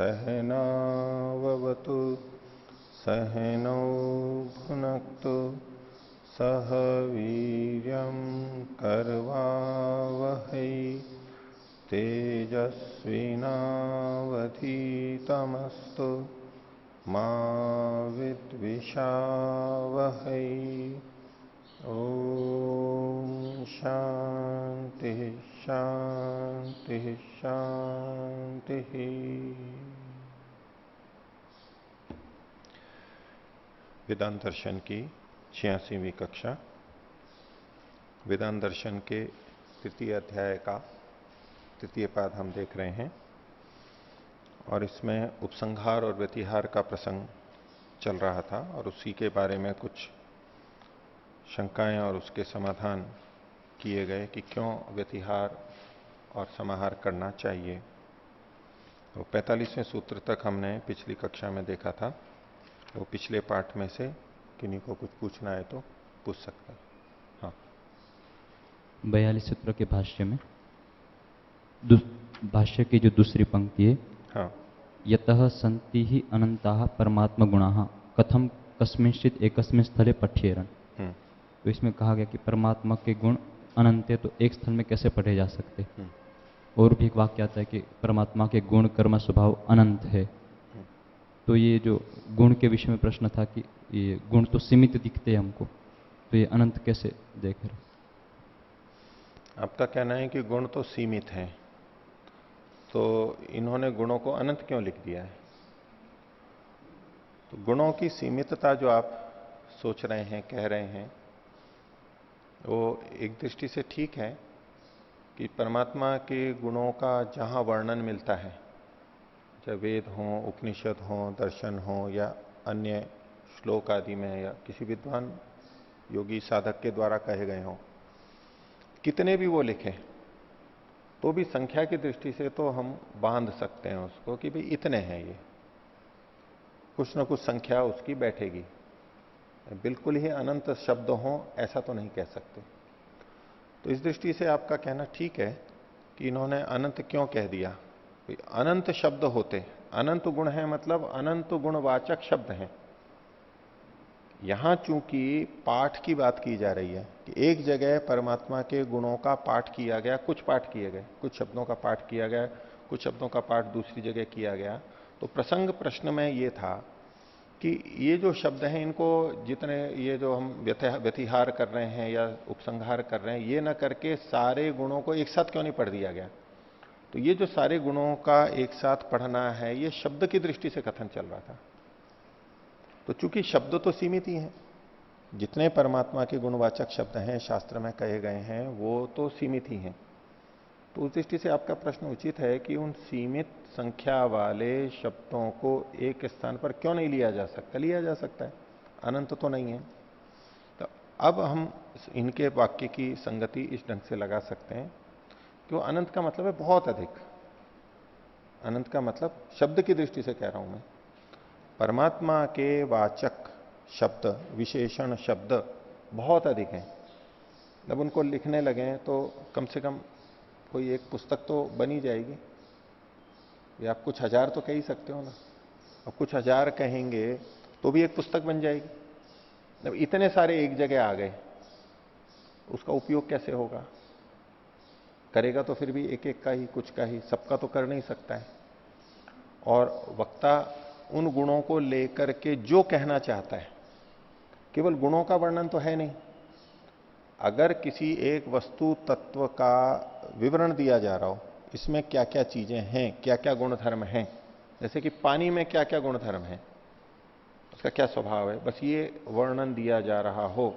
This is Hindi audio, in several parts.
सहनावतु सहनौ भुनक्तु सह वीर्यं करवावहै तेजस्विनावधीतमस्तु मा विद्विषावहै। ओम शांति शांति शांति। वेदांत दर्शन की 86वीं कक्षा वेदांत दर्शन के तृतीय अध्याय का तृतीय पाद हम देख रहे हैं और इसमें उपसंहार और व्यतिहार का प्रसंग चल रहा था और उसी के बारे में कुछ शंकाएं और उसके समाधान किए गए कि क्यों व्यतिहार और समाहार करना चाहिए। तो 45वें सूत्र तक हमने पिछली कक्षा में देखा था। वो पिछले पाठ में से किन्हीं को कुछ पूछना है तो पूछ सकता है। हाँ, 42 सूत्र के भाष्य में भाष्य की जो दूसरी पंक्ति है, हाँ, यतः सन्ति ही अनंताः परमात्मा गुणाः कथम कस्मिंश्चित् एकस्मिन् स्थले पठ्येरन्। तो इसमें कहा गया कि परमात्मा के गुण अनंत है, तो एक स्थल में कैसे पढ़े जा सकते। और भी एक वाक्य आता है कि परमात्मा के गुण कर्म स्वभाव अनंत है। तो ये जो गुण के विषय में प्रश्न था कि ये गुण तो सीमित दिखते हैं हमको, तो ये अनंत कैसे देख रहे। आपका कहना है कि गुण तो सीमित हैं, तो इन्होंने गुणों को अनंत क्यों लिख दिया है। तो गुणों की सीमितता जो आप सोच रहे हैं, कह रहे हैं, वो एक दृष्टि से ठीक है कि परमात्मा के गुणों का जहां वर्णन मिलता है, चाहे वेद हो, उपनिषद हो, दर्शन हो या अन्य श्लोक आदि में या किसी विद्वान योगी साधक के द्वारा कहे गए हों, कितने भी वो लिखे तो भी संख्या की दृष्टि से तो हम बांध सकते हैं उसको कि भाई इतने हैं, ये कुछ ना कुछ संख्या उसकी बैठेगी। बिल्कुल ही अनंत शब्द हो ऐसा तो नहीं कह सकते। तो इस दृष्टि से आपका कहना ठीक है कि इन्होंने अनंत क्यों कह दिया। अनंत शब्द होते, अनंत गुण है मतलब अनंत गुणवाचक शब्द हैं। यहां चूंकि पाठ की बात की जा रही है कि एक जगह परमात्मा के गुणों का पाठ किया गया, कुछ पाठ किए गए, कुछ शब्दों का पाठ किया गया, कुछ शब्दों का पाठ दूसरी जगह किया गया। तो प्रसंग प्रश्न में ये था कि ये जो शब्द हैं इनको जितने ये जो हम व्यतिहार कर रहे हैं या उपसंहार कर रहे हैं, ये ना करके सारे गुणों को एक साथ क्यों नहीं पढ़ दिया गया। तो ये जो सारे गुणों का एक साथ पढ़ना है, ये शब्द की दृष्टि से कथन चल रहा था। तो चूंकि शब्द तो सीमित ही हैं, जितने परमात्मा के गुणवाचक शब्द हैं शास्त्र में कहे गए हैं वो तो सीमित ही हैं। तो उस दृष्टि से आपका प्रश्न उचित है कि उन सीमित संख्या वाले शब्दों को एक स्थान पर क्यों नहीं लिया जा सकता। लिया जा सकता है, अनंत तो नहीं है। तो अब हम इनके वाक्य की संगति इस ढंग से लगा सकते हैं कि वो अनंत का मतलब है बहुत अधिक। अनंत का मतलब शब्द की दृष्टि से कह रहा हूं मैं, परमात्मा के वाचक शब्द, विशेषण शब्द बहुत अधिक हैं। जब उनको लिखने लगे तो कम से कम कोई एक पुस्तक तो बनी जाएगी। ये आप कुछ हजार तो कह ही सकते हो ना। अब कुछ हजार कहेंगे तो भी एक पुस्तक बन जाएगी। जब इतने सारे एक जगह आ गए, उसका उपयोग कैसे होगा। करेगा तो फिर भी एक एक का ही, कुछ का ही, सबका तो कर नहीं सकता है। और वक्ता उन गुणों को लेकर के जो कहना चाहता है, केवल गुणों का वर्णन तो है नहीं। अगर किसी एक वस्तु तत्व का विवरण दिया जा रहा हो, इसमें क्या क्या चीजें हैं, क्या क्या गुणधर्म हैं, जैसे कि पानी में क्या क्या गुणधर्म है, उसका क्या स्वभाव है, बस ये वर्णन दिया जा रहा हो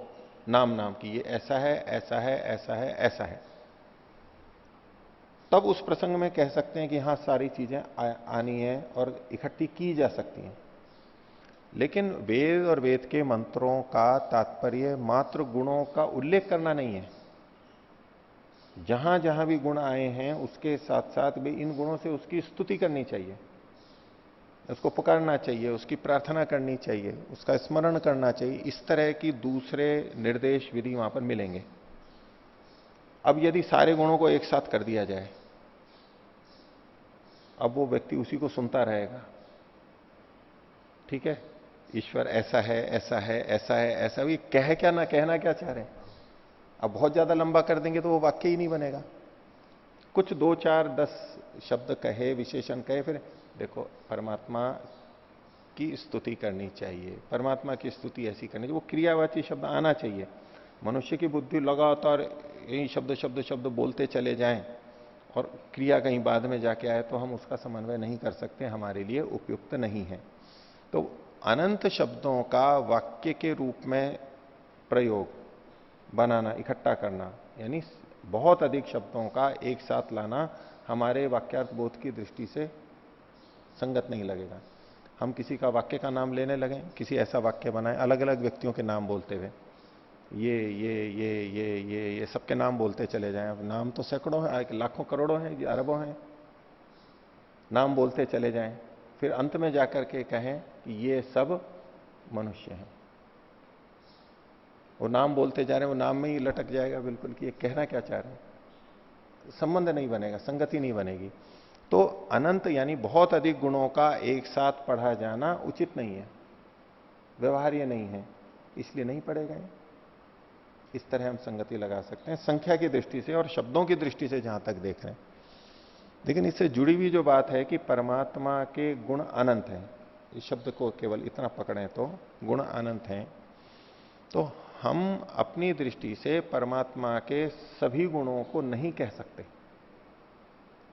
नाम नाम की, ये ऐसा है, ऐसा है, ऐसा है, ऐसा है, तब उस प्रसंग में कह सकते हैं कि हां सारी चीजें आनी है और इकट्ठी की जा सकती हैं। लेकिन वेद और वेद के मंत्रों का तात्पर्य मात्र गुणों का उल्लेख करना नहीं है। जहां जहां भी गुण आए हैं उसके साथ साथ भी इन गुणों से उसकी स्तुति करनी चाहिए, उसको पुकारना चाहिए, उसकी प्रार्थना करनी चाहिए, उसका स्मरण करना चाहिए। इस तरह की दूसरे निर्देश विधि वहां पर मिलेंगे। अब यदि सारे गुणों को एक साथ कर दिया जाए अब वो व्यक्ति उसी को सुनता रहेगा। ठीक है, ईश्वर ऐसा है, ऐसा है, ऐसा है, ऐसा भी कहना क्या चाह रहे हैं। अब बहुत ज्यादा लंबा कर देंगे तो वो वाक्य ही नहीं बनेगा। कुछ 2, 4, 10 शब्द कहे, विशेषण कहे, फिर देखो परमात्मा की स्तुति करनी चाहिए, परमात्मा की स्तुति ऐसी करनी चाहिए, वो क्रियावाची शब्द आना चाहिए। मनुष्य की बुद्धि लगातार यही शब्द शब्द शब्द बोलते चले जाएं और क्रिया कहीं बाद में जाके आए तो हम उसका समन्वय नहीं कर सकते, हमारे लिए उपयुक्त नहीं है। तो अनंत शब्दों का वाक्य के रूप में प्रयोग बनाना, इकट्ठा करना, यानी बहुत अधिक शब्दों का एक साथ लाना हमारे वाक्यार्थ बोध की दृष्टि से संगत नहीं लगेगा। हम किसी का वाक्य का नाम लेने लगे, किसी ऐसा वाक्य बनाए अलग अलग व्यक्तियों के नाम बोलते हुए, ये सबके नाम बोलते चले जाएं। अब नाम तो सैकड़ों हैं, लाखों करोड़ों हैं, अरबों हैं, नाम बोलते चले जाएं, फिर अंत में जाकर के कहें कि ये सब मनुष्य हैं। वो नाम बोलते जा रहे हैं, वो नाम में ही लटक जाएगा बिल्कुल कि ये कहना क्या चाह रहे हैं, संबंध नहीं बनेगा, संगति नहीं बनेगी। तो अनंत यानी बहुत अधिक गुणों का एक साथ पढ़ा जाना उचित नहीं है, व्यवहार्य नहीं है, इसलिए नहीं पढ़े गए। इस तरह हम संगति लगा सकते हैं संख्या की दृष्टि से और शब्दों की दृष्टि से जहां तक देख रहे हैं। लेकिन इससे जुड़ी हुई जो बात है कि परमात्मा के गुण अनंत हैं, इस शब्द को केवल इतना पकड़ें तो गुण अनंत हैं, तो हम अपनी दृष्टि से परमात्मा के सभी गुणों को नहीं कह सकते।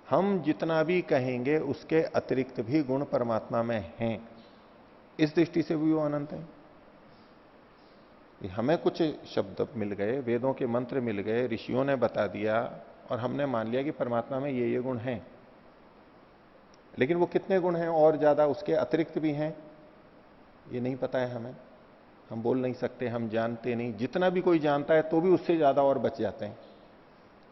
हम जितना भी कहेंगे उसके अतिरिक्त भी गुण परमात्मा में हैं, इस दृष्टि से भी वो अनंत है। हमें कुछ शब्द मिल गए, वेदों के मंत्र मिल गए, ऋषियों ने बता दिया और हमने मान लिया कि परमात्मा में ये गुण हैं, लेकिन वो कितने गुण हैं और ज्यादा उसके अतिरिक्त भी हैं ये नहीं पता है हमें, हम बोल नहीं सकते, हम जानते नहीं। जितना भी कोई जानता है तो भी उससे ज्यादा और बच जाते हैं।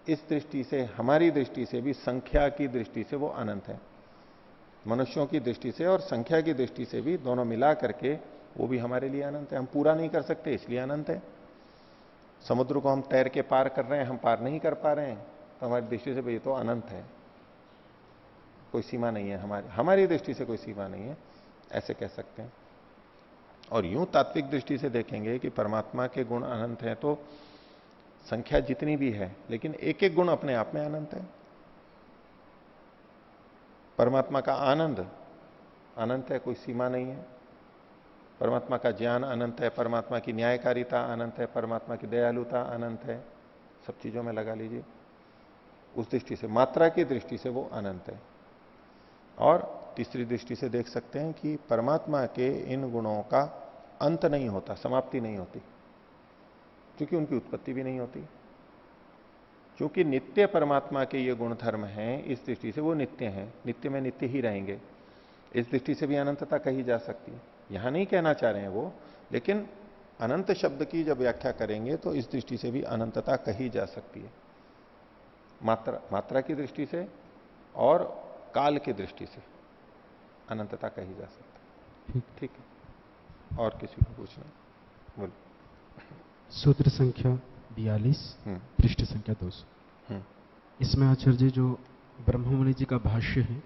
इस दृष्टि से, हमारी दृष्टि से भी, संख्या की दृष्टि से वो अनंत है। मनुष्यों की दृष्टि से और संख्या की दृष्टि से भी, दोनों मिला करके वो भी हमारे लिए अनंत है। हम पूरा नहीं कर सकते इसलिए अनंत है। समुद्र को हम तैर के पार कर रहे हैं, हम पार नहीं कर पा रहे हैं, तो हमारी दृष्टि से भाई तो अनंत है, कोई सीमा नहीं है, हमारी दृष्टि से कोई सीमा नहीं है, ऐसे कह सकते हैं। और यूं तात्विक दृष्टि से देखेंगे कि परमात्मा के गुण अनंत हैं, तो संख्या जितनी भी है लेकिन एक एक गुण अपने आप में अनंत है। परमात्मा का आनंद अनंत है, कोई सीमा नहीं है। परमात्मा का ज्ञान अनंत है, परमात्मा की न्यायकारिता अनंत है, परमात्मा की दयालुता अनंत है, सब चीजों में लगा लीजिए। उस दृष्टि से, मात्रा की दृष्टि से वो अनंत है। और तीसरी दृष्टि से देख सकते हैं कि परमात्मा के इन गुणों का अंत नहीं होता, समाप्ति नहीं होती, क्योंकि उनकी उत्पत्ति भी नहीं होती। क्योंकि नित्य परमात्मा के ये गुण धर्म हैं, इस दृष्टि से वो नित्य हैं, नित्य में नित्य ही रहेंगे। इस दृष्टि से भी अनंतता कही जा सकती है। यहां नहीं कहना चाह रहे हैं वो, लेकिन अनंत शब्द की जब व्याख्या करेंगे तो इस दृष्टि से भी अनंतता कही जा सकती है, मात्रा की दृष्टि से और काल की दृष्टि से अनंतता कही जा सकती है। ठीक है, और किसी को पूछना? बोलो। सूत्र संख्या 42, पृष्ठ संख्या 200। इसमें आचार्य जी जो ब्रह्ममुनि जी का भाष्य है,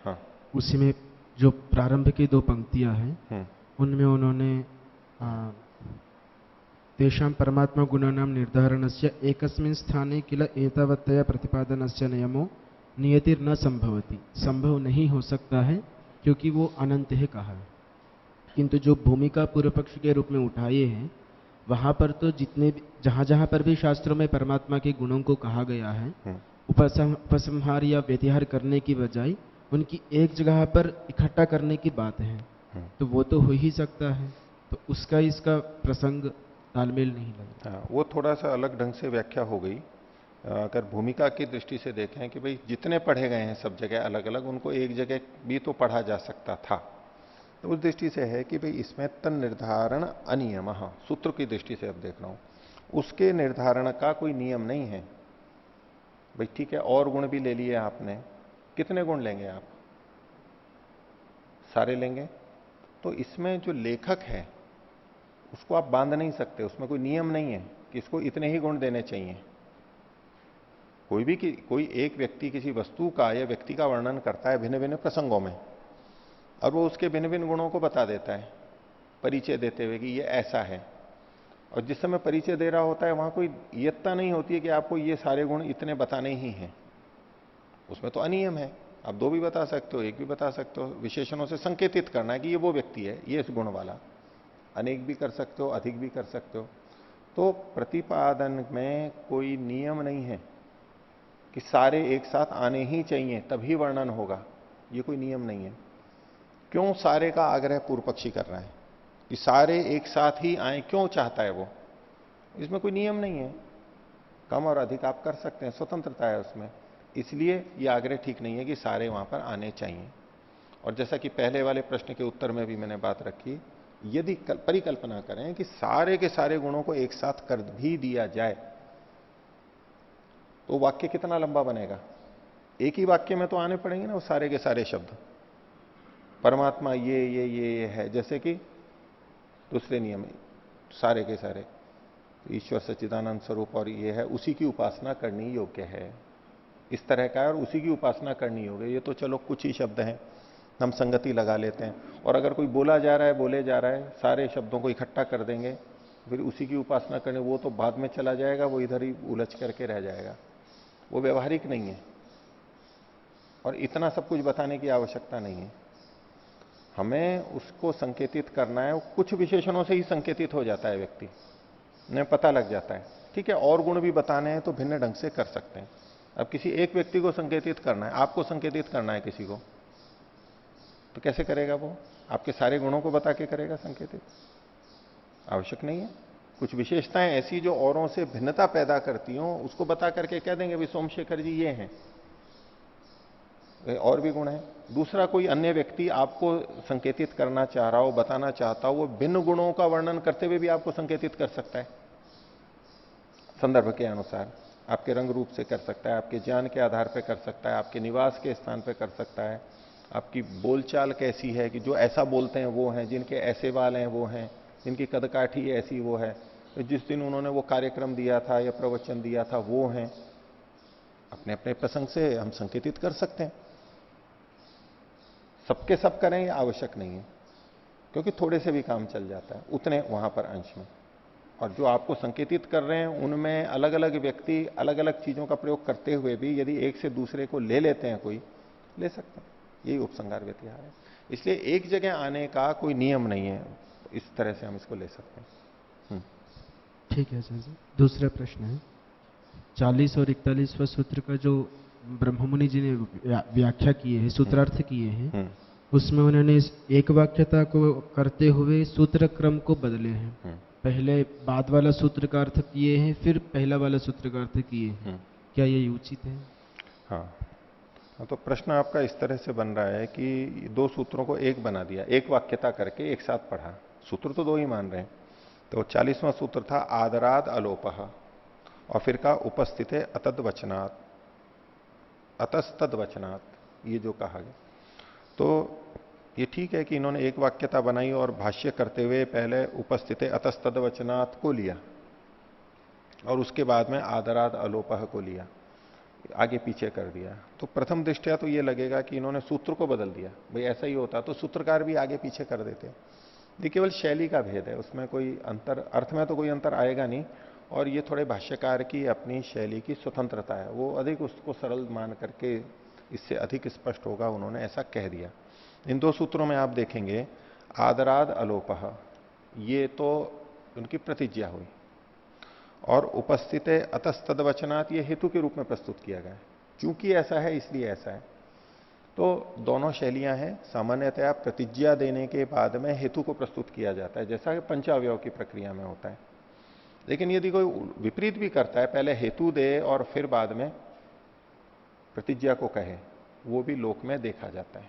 हाँ, उसी में जो प्रारंभ की 2 पंक्तियां हैं, उनमें उन्होंने तेषां परमात्मा गुणानां निर्धारणस्य एकस्मिन् स्थाने किल एतावत्तया प्रतिपादनस्य नियमो नियतिर्न संभवति, संभव नहीं हो सकता है क्योंकि वो अनंत है कहा है। किंतु जो भूमिका पूर्व पक्ष के रूप में उठाए हैं, वहां पर तो जितने जहां जहां पर भी शास्त्रों में परमात्मा के गुणों को कहा गया है, उपसंहार या व्यतिहार करने की बजाय उनकी एक जगह पर इकट्ठा करने की बात है, तो वो तो हो ही सकता है। तो उसका इसका प्रसंग तालमेल नहीं लगता। हाँ, वो थोड़ा सा अलग ढंग से व्याख्या हो गई। अगर भूमिका की दृष्टि से देखें कि भाई जितने पढ़े गए हैं सब जगह अलग अलग, उनको एक जगह भी तो पढ़ा जा सकता था, तो उस दृष्टि से है कि भाई इसमें तन निर्धारण अनियम, सूत्र की दृष्टि से अब देख रहा हूं, उसके निर्धारण का कोई नियम नहीं है। भाई ठीक है, और गुण भी ले लिए आपने, कितने गुण लेंगे आप? सारे लेंगे? तो इसमें जो लेखक है उसको आप बांध नहीं सकते, उसमें कोई नियम नहीं है कि इसको इतने ही गुण देने चाहिए। कोई एक व्यक्ति किसी वस्तु का या व्यक्ति का वर्णन करता है भिन्न भिन्न प्रसंगों में, और वो उसके भिन्न भिन्न गुणों को बता देता है परिचय देते हुए कि ये ऐसा है। और जिस समय परिचय दे रहा होता है वहां कोई नियतता नहीं होती है कि आपको ये सारे गुण इतने बताने ही हैं। उसमें तो अनियम है, आप 2 भी बता सकते हो, 1 भी बता सकते हो। विशेषणों से संकेतित करना है कि ये वो व्यक्ति है, ये इस गुण वाला। अनेक भी कर सकते हो, अधिक भी कर सकते हो। तो प्रतिपादन में कोई नियम नहीं है कि सारे एक साथ आने ही चाहिए तभी वर्णन होगा, ये कोई नियम नहीं है। क्यों सारे का आग्रह पूर्व पक्षी कर रहा है कि सारे एक साथ ही आए, क्यों चाहता है वो? इसमें कोई नियम नहीं है, कम और अधिक आप कर सकते हैं, स्वतंत्रता है उसमें। इसलिए ये आग्रह ठीक नहीं है कि सारे वहां पर आने चाहिए। और जैसा कि पहले वाले प्रश्न के उत्तर में भी मैंने बात रखी, यदि परिकल्पना करें कि सारे के सारे गुणों को एक साथ कर भी दिया जाए तो वाक्य कितना लंबा बनेगा? एक ही वाक्य में तो आने पड़ेंगे ना वो सारे के सारे शब्द। परमात्मा ये है, जैसे कि दूसरे नियम सारे के सारे ईश्वर सच्चिदानंद स्वरूप और ये है, उसी की उपासना करनी योग्य है, इस तरह का है, और उसी की उपासना करनी होगी। ये तो चलो कुछ ही शब्द हैं, हम संगति लगा लेते हैं। और अगर कोई बोला जा रहा है, बोले जा रहा है, सारे शब्दों को इकट्ठा कर देंगे, फिर उसी की उपासना करने, वो तो बाद में चला जाएगा, वो इधर ही उलझ करके रह जाएगा, वो व्यवहारिक नहीं है। और इतना सब कुछ बताने की आवश्यकता नहीं है। हमें उसको संकेतित करना है, कुछ विशेषणों से ही संकेतित हो जाता है, व्यक्ति ने पता लग जाता है। ठीक है, और गुण भी बताने हैं तो भिन्न ढंग से कर सकते हैं। अब किसी एक व्यक्ति को संकेतित करना है, आपको संकेतित करना है किसी को, तो कैसे करेगा वो? आपके सारे गुणों को बता के करेगा संकेतित? आवश्यक नहीं है। कुछ विशेषताएं ऐसी जो औरों से भिन्नता पैदा करती हो, उसको बता करके कह देंगे भी सोमशेखर जी ये हैं, और भी गुण है। दूसरा कोई अन्य व्यक्ति आपको संकेतित करना चाह रहा हो, बताना चाहता हो, वो भिन्न गुणों का वर्णन करते हुए भी आपको संकेतित कर सकता है, संदर्भ के अनुसार आपके रंग रूप से कर सकता है, आपके ज्ञान के आधार पर कर सकता है, आपके निवास के स्थान पर कर सकता है, आपकी बोलचाल कैसी है कि जो ऐसा बोलते हैं वो हैं, जिनके ऐसे वाल हैं वो हैं, जिनकी कदकाठी ऐसी वो है, तो जिस दिन उन्होंने वो कार्यक्रम दिया था या प्रवचन दिया था वो हैं। अपने अपने प्रसंग से हम संकेतित कर सकते हैं। सबके सब करें ये आवश्यक नहीं है, क्योंकि थोड़े से भी काम चल जाता है उतने वहां पर अंश में। और जो आपको संकेतित कर रहे हैं उनमें अलग अलग व्यक्ति अलग अलग चीजों का प्रयोग करते हुए भी यदि एक से दूसरे को ले लेते हैं, कोई ले सकते हैं, यही उपसंहार व्यतिहार है। इसलिए एक जगह आने का कोई नियम नहीं है, इस तरह से हम इसको ले सकते हैं। ठीक है सर जी। दूसरा प्रश्न है, 40 और 41वां सूत्र का जो ब्रह्ममुनि जी ने व्याख्या की है, सूत्रार्थ किए हैं, उसमें उन्होंने इस एक वाक्यता को करते हुए सूत्र क्रम को बदले हैं। पहले बाद वाला सूत्र का अर्थ किए हैं, फिर पहला वाला सूत्र का अर्थ किए हैं। क्या ये उचित है? हाँ, तो प्रश्न आपका इस तरह से बन रहा है कि 2 सूत्रों को एक बना दिया, एक वाक्यता करके एक साथ पढ़ा। सूत्र तो 2 ही मान रहे हैं। तो 40वां सूत्र था आदराद अलोपः, और फिर का उपस्थित अतद वचनात्, अतस्तद वचनात्, ये जो कहा गया। तो ये ठीक है कि इन्होंने एक वाक्यता बनाई और भाष्य करते हुए पहले उपस्थित अतस्तद वचनात् को लिया और उसके बाद में आदराद अलोपः को लिया, आगे पीछे कर दिया। तो प्रथम दृष्टया तो ये लगेगा कि इन्होंने सूत्र को बदल दिया। भाई ऐसा ही होता तो सूत्रकार भी आगे पीछे कर देते। ये केवल शैली का भेद है, उसमें कोई अंतर, अर्थ में तो कोई अंतर आएगा नहीं। और ये थोड़े भाष्यकार की अपनी शैली की स्वतंत्रता है, वो अधिक उसको सरल मान करके इससे अधिक स्पष्ट होगा, उन्होंने ऐसा कह दिया। इन 2 सूत्रों में आप देखेंगे आदराद अलोपः, ये तो उनकी प्रतिज्ञा हुई, और उपस्थित अतस्तद वचनात् ये हेतु के रूप में प्रस्तुत किया गया है। क्योंकि ऐसा है इसलिए ऐसा है। तो दोनों शैलियां हैं। सामान्यतया प्रतिज्ञा देने के बाद में हेतु को प्रस्तुत किया जाता है, जैसा कि पंचावयव की प्रक्रिया में होता है। लेकिन यदि कोई विपरीत भी करता है, पहले हेतु दे और फिर बाद में प्रतिज्ञा को कहे, वो भी लोक में देखा जाता है,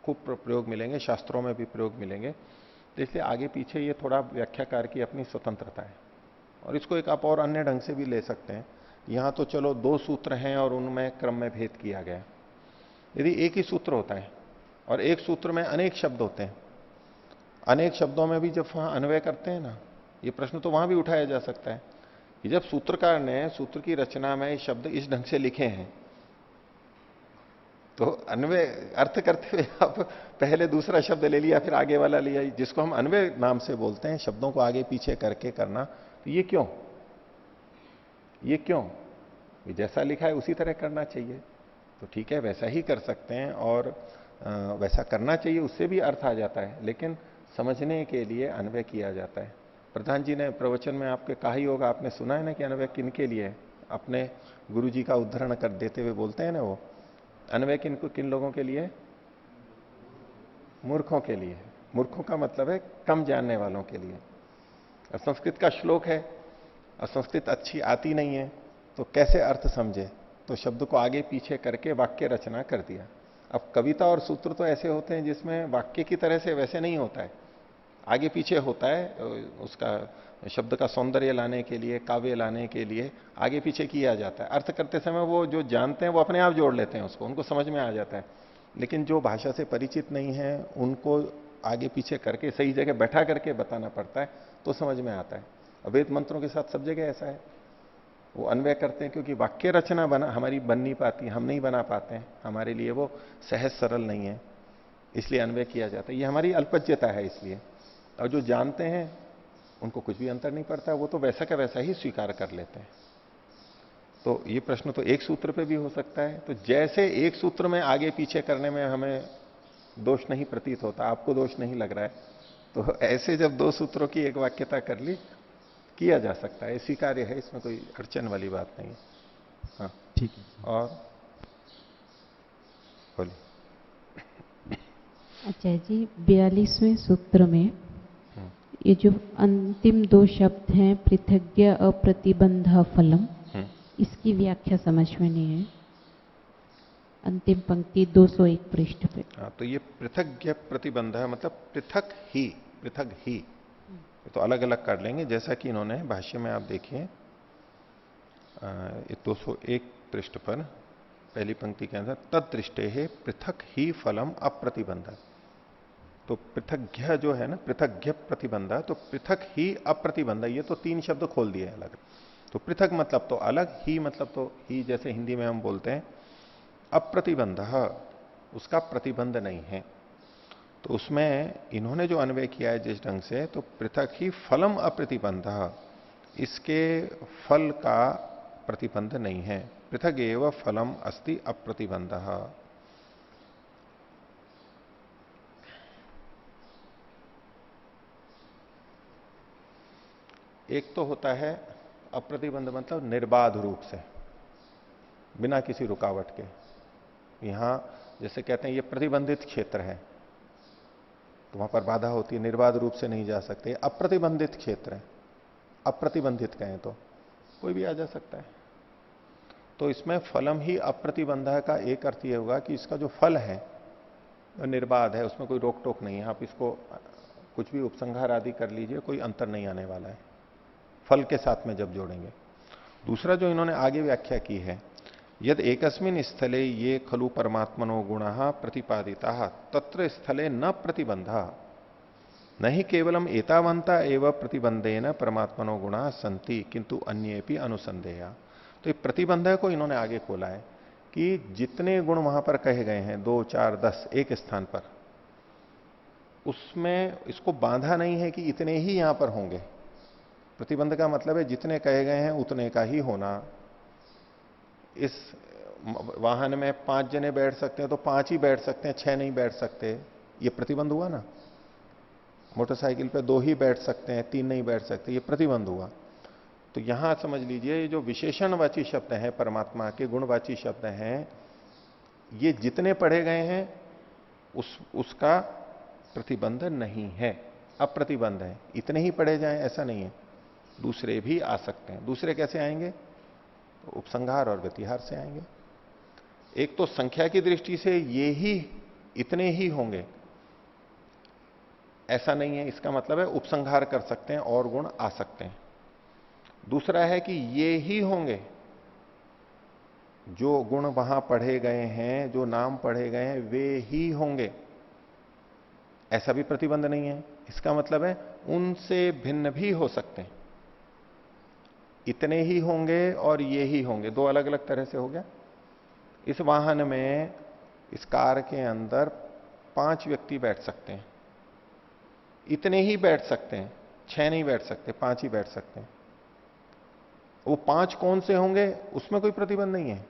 खूब प्रयोग मिलेंगे, शास्त्रों में भी प्रयोग मिलेंगे। तो इसलिए आगे पीछे ये थोड़ा व्याख्याकार की अपनी स्वतंत्रता है। और इसको एक आप और अन्य ढंग से भी ले सकते हैं। यहां तो चलो 2 सूत्र हैं और उनमें क्रम में भेद किया गया। यदि एक ही सूत्र होता है और एक सूत्र में अनेक शब्द होते हैं, अनेक शब्दों में भी जब वहां अन्वय करते हैं ना, ये प्रश्न तो वहां भी उठाया जा सकता है कि जब सूत्रकार ने सूत्र की रचना में शब्द इस ढंग से लिखे हैं, तो अन्वय अर्थ करते हुए आप पहले दूसरा शब्द ले लिया, फिर आगे वाला लिया, जिसको हम अन्वय नाम से बोलते हैं, शब्दों को आगे पीछे करके करना, तो ये क्यों? ये क्यों? जैसा लिखा है उसी तरह करना चाहिए। तो ठीक है, वैसा ही कर सकते हैं और वैसा करना चाहिए, उससे भी अर्थ आ जाता है, लेकिन समझने के लिए अन्वय किया जाता है। प्रधान जी ने प्रवचन में आपके कहा ही होगा, आपने सुना है ना कि अन्वय किन के लिए है? अपने गुरु जी का उद्धरण कर देते हुए बोलते हैं ना वो, अन्वय किन लोगों के लिए? मूर्खों के लिए। मूर्खों का मतलब है कम जानने वालों के लिए। और संस्कृत का श्लोक है, और संस्कृत अच्छी आती नहीं है, तो कैसे अर्थ समझे? तो शब्द को आगे पीछे करके वाक्य रचना कर दिया। अब कविता और सूत्र तो ऐसे होते हैं जिसमें वाक्य की तरह से वैसे नहीं होता है, आगे पीछे होता है, उसका शब्द का सौंदर्य लाने के लिए, काव्य लाने के लिए आगे पीछे किया जाता है। अर्थ करते समय वो जो जानते हैं वो अपने आप जोड़ लेते हैं उसको, उनको समझ में आ जाता है। लेकिन जो भाषा से परिचित नहीं है उनको आगे पीछे करके सही जगह बैठा करके बताना पड़ता है, तो समझ में आता है। वेद मंत्रों के साथ सब जगह ऐसा है, वो अन्वय करते हैं, क्योंकि वाक्य रचना हमारी बन नहीं पाती, हम नहीं बना पाते हैं, हमारे लिए वो सहज सरल नहीं है, इसलिए अन्वय किया जाता है। ये हमारी अल्पज्यता है इसलिए। और जो जानते हैं उनको कुछ भी अंतर नहीं पड़ता, वो तो वैसा का वैसा ही स्वीकार कर लेते हैं। तो ये प्रश्न तो एक सूत्र पे भी हो सकता है। तो जैसे एक सूत्र में आगे पीछे करने में हमें दोष नहीं प्रतीत होता, आपको दोष नहीं लग रहा है, तो ऐसे जब दो सूत्रों की एक वाक्यता कर ली, किया जा सकता है, स्वीकार्य है, इसमें कोई अड़चन वाली बात नहीं है। हाँ ठीक है। और बोलिए। अच्छा जी, 42वें सूत्र में ये जो अंतिम दो शब्द हैं, पृथग्य अप्रतिबंध फलम, इसकी व्याख्या समझ में नहीं है। अंतिम पंक्ति 201 पृष्ठ पे। हाँ, तो ये पृथग्य प्रतिबंध है, मतलब पृथक ही, पृथक ही, तो अलग अलग कर लेंगे, जैसा कि इन्होंने भाष्य में आप देखिए 201 पृष्ठ पर पहली पंक्ति के अंदर, तदृष्टे है पृथक ही फलम अप्रतिबंध। तो पृथग्य जो है ना, पृथग्य प्रतिबंध, तो पृथक ही अप्रतिबंध, ये तो तीन शब्द खोल दिए अलग। तो पृथक मतलब तो अलग, ही मतलब तो ही जैसे हिंदी में हम बोलते हैं, अप्रतिबंध उसका प्रतिबंध नहीं है। तो उसमें इन्होंने जो अन्वय किया है जिस ढंग से, तो पृथक ही फलम अप्रतिबंध, इसके फल का प्रतिबंध नहीं है। पृथक एव फलम अस्ति अप्रतिबंध। एक तो होता है अप्रतिबंध, मतलब निर्बाध रूप से, बिना किसी रुकावट के। यहां जैसे कहते हैं ये प्रतिबंधित क्षेत्र है, तो वहां पर बाधा होती है, निर्बाध रूप से नहीं जा सकते। अप्रतिबंधित क्षेत्र है, अप्रतिबंधित कहें तो कोई भी आ जा सकता है। तो इसमें फलम ही अप्रतिबंध का एक अर्थ यह होगा कि इसका जो फल है वो निर्बाध है, उसमें कोई रोक टोक नहीं है, आप इसको कुछ भी उपसंहार आदि कर लीजिए, कोई अंतर नहीं आने वाला है फल के साथ में जब जोड़ेंगे। दूसरा जो इन्होंने आगे व्याख्या की है, यद एकस्मिन स्थले ये खलु परमात्मनो गुणा प्रतिपादिता तत्र स्थले न प्रतिबंधा, न ही केवलम एतावंता एवं प्रतिबंधेन परमात्मनो गुणा संति किंतु अन्येपि अनुसंधेया। तो ये प्रतिबंध को इन्होंने आगे खोला है कि जितने गुण वहां पर कहे गए हैं, 2, 4, 10 एक स्थान पर, उसमें इसको बांधा नहीं है कि इतने ही यहां पर होंगे। प्रतिबंध का मतलब है जितने कहे गए हैं उतने का ही होना। इस वाहन में 5 जने बैठ सकते हैं तो 5 ही बैठ सकते हैं, 6 नहीं बैठ सकते, ये प्रतिबंध हुआ ना। मोटरसाइकिल पे 2 ही बैठ सकते हैं, 3 नहीं बैठ सकते, ये प्रतिबंध हुआ। तो यहां समझ लीजिए ये जो विशेषणवाची शब्द हैं, परमात्मा के गुणवाची शब्द हैं, ये जितने पढ़े गए हैं उसका प्रतिबंध नहीं है, अप्रतिबंध है। इतने ही पढ़े जाएं ऐसा नहीं है, दूसरे भी आ सकते हैं। दूसरे कैसे आएंगे? तो उपसंहार और व्यतिहार से आएंगे। एक तो संख्या की दृष्टि से ये ही इतने ही होंगे ऐसा नहीं है, इसका मतलब है उपसंहार कर सकते हैं और गुण आ सकते हैं। दूसरा है कि ये ही होंगे, जो गुण वहां पढ़े गए हैं, जो नाम पढ़े गए हैं वे ही होंगे, ऐसा भी प्रतिबंध नहीं है। इसका मतलब है उनसे भिन्न भी हो सकते हैं, इतने ही होंगे और ये ही होंगे, दो अलग अलग तरह से हो गया। इस वाहन में, इस कार के अंदर 5 व्यक्ति बैठ सकते हैं, इतने ही बैठ सकते हैं, 6 नहीं बैठ सकते, 5 ही बैठ सकते हैं। वो 5 कौन से होंगे उसमें कोई प्रतिबंध नहीं है,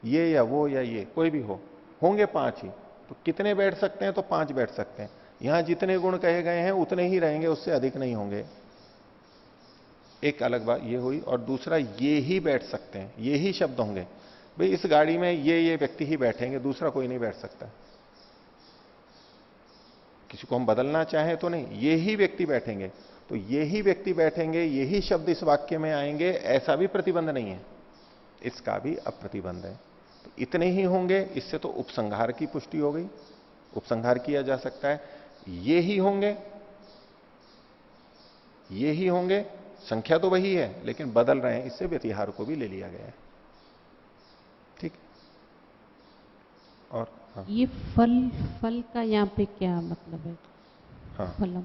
ये या वो या ये कोई भी हो, होंगे 5 ही। तो कितने बैठ सकते हैं, तो 5 बैठ सकते हैं। यहां जितने गुण कहे गए हैं उतने ही रहेंगे, उससे अधिक नहीं होंगे। एक अलग बात ये हुई। और दूसरा, ये ही बैठ सकते हैं, ये ही शब्द होंगे। भाई इस गाड़ी में ये व्यक्ति ही बैठेंगे, दूसरा कोई नहीं बैठ सकता। किसी को हम बदलना चाहें तो नहीं, ये ही व्यक्ति बैठेंगे। तो ये ही व्यक्ति बैठेंगे, ये ही शब्द इस वाक्य में आएंगे, ऐसा भी प्रतिबंध नहीं है, इसका भी अप्रतिबंध है। तो इतने ही होंगे, इससे तो उपसंहार की पुष्टि हो गई, उपसंहार किया जा सकता है। ये ही होंगे, ये ही होंगे, संख्या तो वही है लेकिन बदल रहे हैं, इससे व्यतिहार को भी ले लिया गया है। ठीक। और हाँ। ये फल का यहाँ पे क्या मतलब है? हाँ, फलम।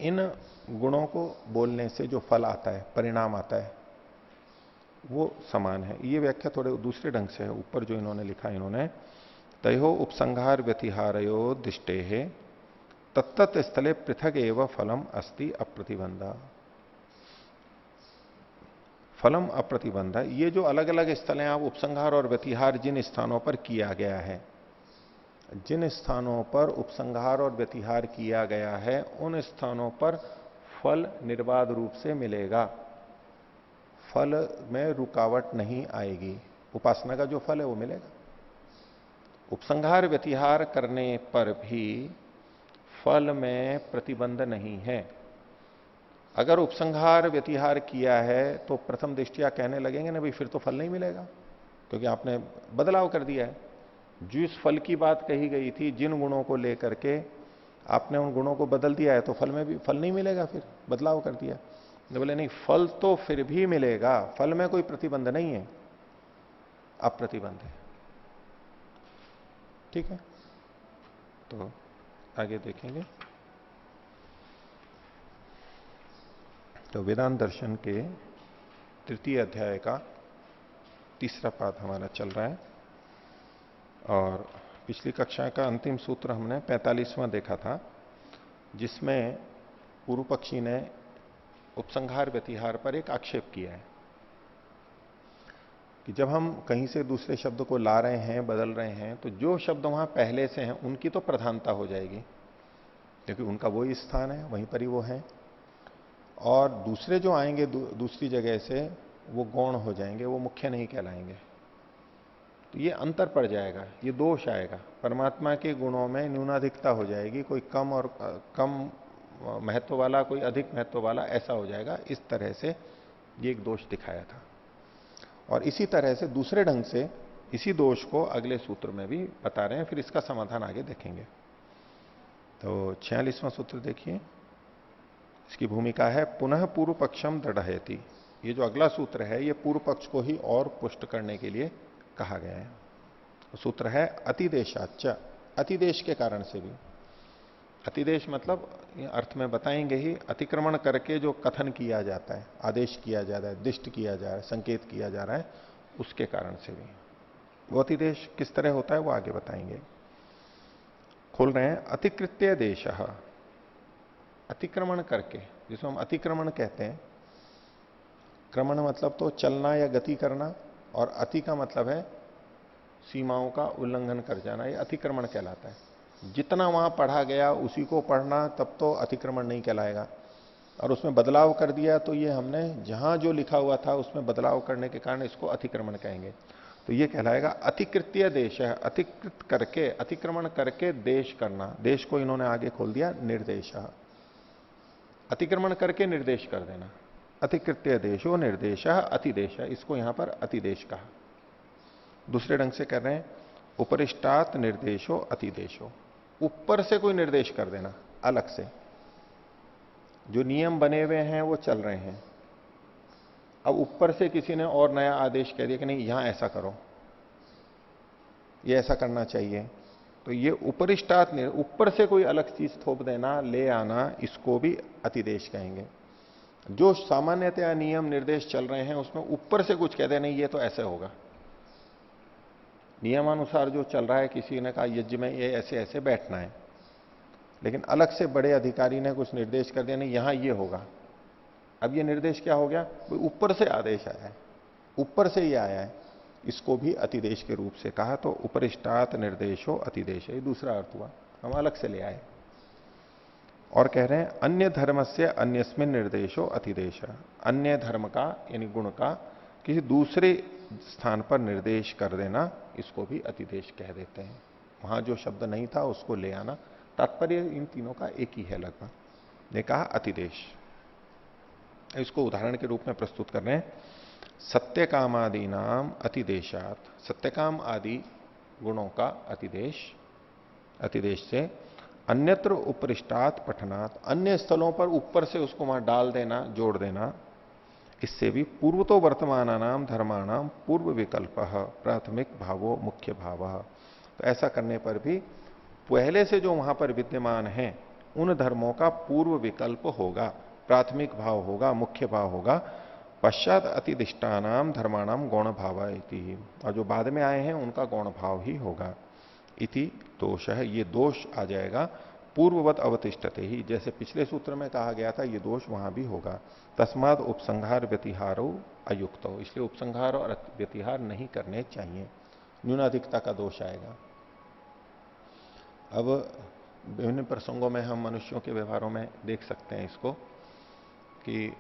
इन गुणों को बोलने से जो फल आता है, परिणाम आता है, वो समान है। ये व्याख्या थोड़े दूसरे ढंग से है। ऊपर जो इन्होंने लिखा, इन्होंने तयो उपसंहार व्यतिहारयो दिष्टे है तत्त स्थले पृथक एवं फलम अस्ति अप्रतिबंधा। फलम अप्रतिबंधा, ये जो अलग अलग स्थल हैं, आप उपसंहार और व्यतिहार जिन स्थानों पर किया गया है, जिन स्थानों पर उपसंहार और व्यतिहार किया गया है, उन स्थानों पर फल निर्बाध रूप से मिलेगा, फल में रुकावट नहीं आएगी। उपासना का जो फल है वो मिलेगा। उपसंहार व्यतिहार करने पर भी फल में प्रतिबंध नहीं है। अगर उपसंहार व्यतिहार किया है तो प्रथम दृष्टिया कहने लगेंगे ना भाई फिर तो फल नहीं मिलेगा, क्योंकि आपने बदलाव कर दिया है। जिस फल की बात कही गई थी, जिन गुणों को लेकर के आपने उन गुणों को बदल दिया है, तो फल में भी फल नहीं मिलेगा, फिर बदलाव कर दिया। तो बोले नहीं, फल तो फिर भी मिलेगा, फल में कोई प्रतिबंध नहीं है, अप्रतिबंध है। ठीक है, तो आगे देखेंगे। तो वेदांत दर्शन के 3 अध्याय का 3रा पाठ हमारा चल रहा है, और पिछली कक्षा का अंतिम सूत्र हमने 45वां देखा था, जिसमें पूर्व पक्षी ने उपसंहार व्यतिहार पर एक आक्षेप किया है कि जब हम कहीं से दूसरे शब्द को ला रहे हैं, बदल रहे हैं, तो जो शब्द वहां पहले से हैं उनकी तो प्रधानता हो जाएगी, क्योंकि उनका वही स्थान है, वहीं पर ही वो है। और दूसरे जो आएंगे दूसरी जगह से, वो गौण हो जाएंगे, वो मुख्य नहीं कहलाएंगे। तो ये अंतर पड़ जाएगा, ये दोष आएगा। परमात्मा के गुणों में न्यूनाधिकता हो जाएगी, कोई कम और कम महत्व वाला, कोई अधिक महत्व वाला, ऐसा हो जाएगा। इस तरह से ये एक दोष दिखाया था। और इसी तरह से दूसरे ढंग से इसी दोष को अगले सूत्र में भी बता रहे हैं, फिर इसका समाधान आगे देखेंगे। तो 46वां सूत्र देखिए, इसकी भूमिका है पुनः पूर्व पक्षम दृढ़यति। ये जो अगला सूत्र है, ये पूर्व पक्ष को ही और पुष्ट करने के लिए कहा गया है। सूत्र है अतिदेशाच, अतिदेश के कारण से भी। अतिदेश मतलब अर्थ में बताएंगे ही, अतिक्रमण करके जो कथन किया जाता है, आदेश किया जा रहा है, दिष्ट किया जा रहा है, संकेत किया जा रहा है, उसके कारण से भी। वो अतिदेश किस तरह होता है वो आगे बताएंगे। खोल रहे हैं, अतिकृत्य देश, अतिक्रमण करके, जिसको हम अतिक्रमण कहते हैं। क्रमण मतलब तो चलना या गति करना, और अति का मतलब है सीमाओं का उल्लंघन कर जाना, ये अतिक्रमण कहलाता है। जितना वहां पढ़ा गया उसी को पढ़ना, तब तो अतिक्रमण नहीं कहलाएगा। और उसमें बदलाव कर दिया तो ये हमने जहां जो लिखा हुआ था उसमें बदलाव करने के कारण इसको अतिक्रमण कहेंगे। तो ये कहलाएगा अतिकृत्य देश है, अतिकृत करके, अतिक्रमण करके देश करना। देश को इन्होंने आगे खोल दिया निर्देश, अतिक्रमण करके निर्देश कर देना। अतिकृत्य देशो निर्देश अतिदेश, इसको यहां पर अतिदेश कहा। दूसरे ढंग से कर रहे हैं, उपरिष्टात निर्देशो अतिदेशो, ऊपर से कोई निर्देश कर देना अलग से। जो नियम बने हुए हैं वो चल रहे हैं, अब ऊपर से किसी ने और नया आदेश कह दिया कि नहीं यहां ऐसा करो, ये ऐसा करना चाहिए, तो ये उपरिष्टात, ऊपर से कोई अलग चीज थोप देना, ले आना, इसको भी अतिदेश कहेंगे। जो सामान्यतया नियम निर्देश चल रहे हैं उसमें ऊपर से कुछ कहते नहीं ये तो ऐसे होगा, नियमानुसार जो चल रहा है, किसी ने कहा यज्ञ में ये ऐसे ऐसे बैठना है, लेकिन अलग से बड़े अधिकारी ने कुछ निर्देश कर दिया नहीं यहां ये होगा। अब ये निर्देश क्या हो गया, ऊपर से आदेश आया है, ऊपर से ये आया है, इसको भी अतिदेश के रूप से कहा। तो उपरिष्टात निर्देशो अतिदेश, ये दूसरा अर्थ हुआ, हम अलग से ले आए। और कह रहे हैं अन्य धर्म से अन्यस्मिन निर्देशो अतिदेश, अन्य धर्म का यानी गुण का किसी दूसरे स्थान पर निर्देश कर देना, इसको भी अतिदेश कह देते हैं। वहां जो शब्द नहीं था उसको ले आना, तात्पर्य इन तीनों का एक ही है लगभग। ने कहा अतिदेश, इसको उदाहरण के रूप में प्रस्तुत कर रहे हैं। सत्यकाम आदि नाम अतिदेशात, सत्यकाम आदि गुणों का अतिदेश, अतिदेश से अन्यत्र उपरिष्टात पठनात्, अन्य स्थलों पर ऊपर से उसको वहां डाल देना, जोड़ देना। इससे भी पूर्व तो वर्तमानानाम धर्माणाम पूर्व विकल्प प्राथमिक भावो मुख्य भाव, तो ऐसा करने पर भी पहले से जो वहां पर विद्यमान है उन धर्मों का पूर्व विकल्प होगा, प्राथमिक भाव होगा, मुख्य भाव होगा। पश्चात अतिदिष्टानाम धर्माणाम गौण भाव इति, और जो बाद में आए हैं उनका गौण भाव ही होगा। इति दोष है, ये दोष आ जाएगा पूर्ववत अवतिष्ठते ही, जैसे पिछले सूत्र में कहा गया था ये दोष वहां भी होगा। तस्माद उपसंहार व्यतिहारो अयुक्त हो, इसलिए उपसंहार और व्यतिहार नहीं करने चाहिए, न्यूनाधिकता का दोष आएगा। अब विभिन्न प्रसंगों में हम मनुष्यों के व्यवहारों में देख सकते हैं इसको, कि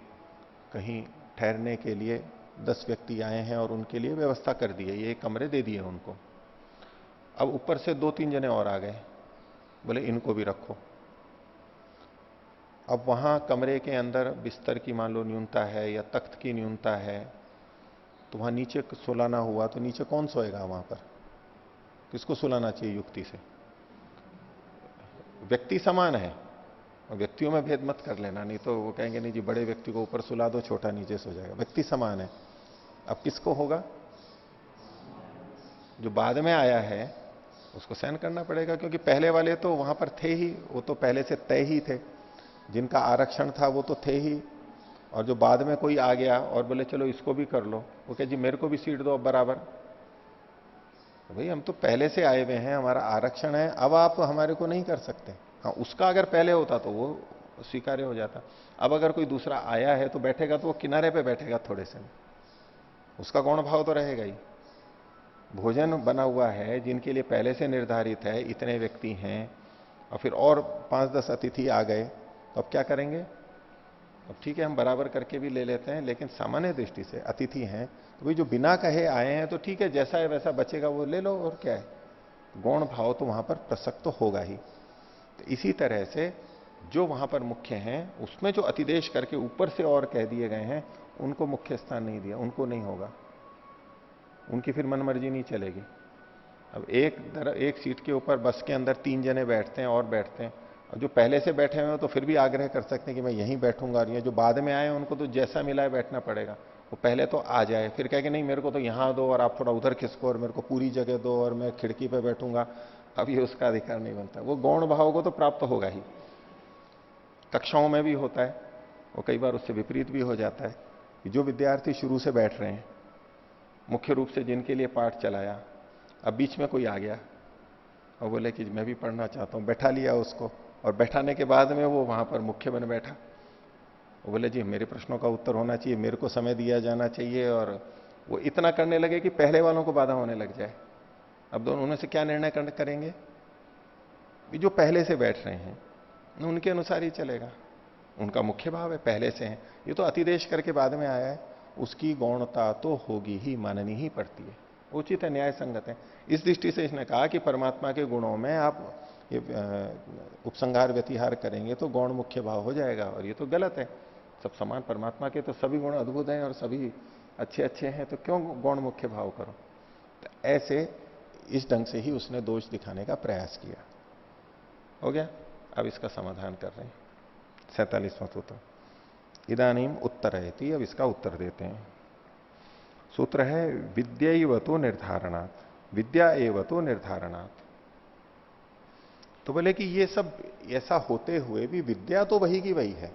कहीं ठहरने के लिए 10 व्यक्ति आए हैं और उनके लिए व्यवस्था कर दी है, ये कमरे दे दिए उनको। अब ऊपर से 2-3 जने और आ गए, बोले इनको भी रखो। अब वहां कमरे के अंदर बिस्तर की मान लो न्यूनता है या तख्त की न्यूनता है, तो वहां नीचे सुलाना हुआ तो नीचे कौन सोएगा वहां पर, किसको सुलाना चाहिए युक्ति से? व्यक्ति समान है, व्यक्तियों में भेद मत कर लेना, नहीं तो वो कहेंगे नहीं जी बड़े व्यक्ति को ऊपर सुला दो, छोटा नीचे सो जाएगा। व्यक्ति समान है। अब किसको होगा? जो बाद में आया है उसको सहन करना पड़ेगा, क्योंकि पहले वाले तो वहां पर थे ही, वो तो पहले से तय ही थे, जिनका आरक्षण था वो तो थे ही। और जो बाद में कोई आ गया और बोले चलो इसको भी कर लो, वो कहे जी मेरे को भी सीट दो बराबर। तो भाई हम तो पहले से आए हुए हैं, हमारा आरक्षण है, अब आप हमारे को नहीं कर सकते। हाँ, उसका अगर पहले होता तो वो स्वीकार्य हो जाता। अब अगर कोई दूसरा आया है तो बैठेगा तो वो किनारे पे बैठेगा थोड़े से, उसका गौण भाव तो रहेगा ही। भोजन बना हुआ है जिनके लिए पहले से निर्धारित है, इतने व्यक्ति हैं, और फिर और 5-10 अतिथि आ गए, तो अब क्या करेंगे? अब ठीक है हम बराबर करके भी ले लेते हैं, लेकिन सामान्य दृष्टि से अतिथि हैं तो भाई जो बिना कहे आए हैं तो ठीक है, जैसा है वैसा बचेगा वो ले लो, और क्या है, गौण भाव तो वहां पर प्रसक्त तो होगा ही। तो इसी तरह से जो वहां पर मुख्य हैं उसमें जो अतिदेश करके ऊपर से और कह दिए गए हैं उनको मुख्य स्थान नहीं दिया, उनको नहीं होगा, उनकी फिर मनमर्जी नहीं चलेगी। अब एक सीट के ऊपर बस के अंदर 3 जने बैठते हैं और बैठते हैं, और जो पहले से बैठे हुए हैं तो फिर भी आग्रह कर सकते हैं कि मैं यहीं बैठूंगा, और ये जो बाद में आए हैं उनको तो जैसा मिला है बैठना पड़ेगा। वो पहले तो आ जाए, फिर कहे कि नहीं मेरे को तो यहां दो और आप थोड़ा उधर खिसको, और मेरे को पूरी जगह दो और मैं खिड़की पे बैठूंगा, अब ये उसका अधिकार नहीं बनता। वो गौण भाव को तो प्राप्त होगा ही। कक्षाओं में भी होता है, वो कई बार उससे विपरीत भी हो जाता है कि जो विद्यार्थी शुरू से बैठ रहे हैं, मुख्य रूप से जिनके लिए पाठ चलाया, अब बीच में कोई आ गया और बोले कि मैं भी पढ़ना चाहता हूं, बैठा लिया उसको, और बैठाने के बाद में वो वहां पर मुख्य बन बैठा। वो बोले जी मेरे प्रश्नों का उत्तर होना चाहिए, मेरे को समय दिया जाना चाहिए, और वो इतना करने लगे कि पहले वालों को बाधा होने लग जाए। अब दोनों उनमें से क्या निर्णय करेंगे? जो पहले से बैठ रहे हैं उनके अनुसार ही चलेगा, उनका मुख्य भाव है, पहले से है। ये तो अतिदेश करके बाद में आया है, उसकी गौणता तो होगी ही, माननी ही पड़ती है, उचित है, न्याय संगत है। इस दृष्टि से इसने कहा कि परमात्मा के गुणों में आप ये उपसंहार व्यतिहार करेंगे तो गौण मुख्य भाव हो जाएगा, और ये तो गलत है। सब समान, परमात्मा के तो सभी गुण अद्भुत हैं और सभी अच्छे अच्छे हैं, तो क्यों गौण मुख्य भाव करो? तो ऐसे इस ढंग से ही उसने दोष दिखाने का प्रयास किया। हो गया। अब इसका समाधान कर रहे हैं 47वां सूत्र। इदानीम उत्तरयति, अब इसका उत्तर देते हैं। सूत्र है विद्यैवतो निर्धारणात्, विद्या एवतो निर्धारणात्। तो बोले कि ये सब ऐसा होते हुए भी विद्या तो वही की वही है,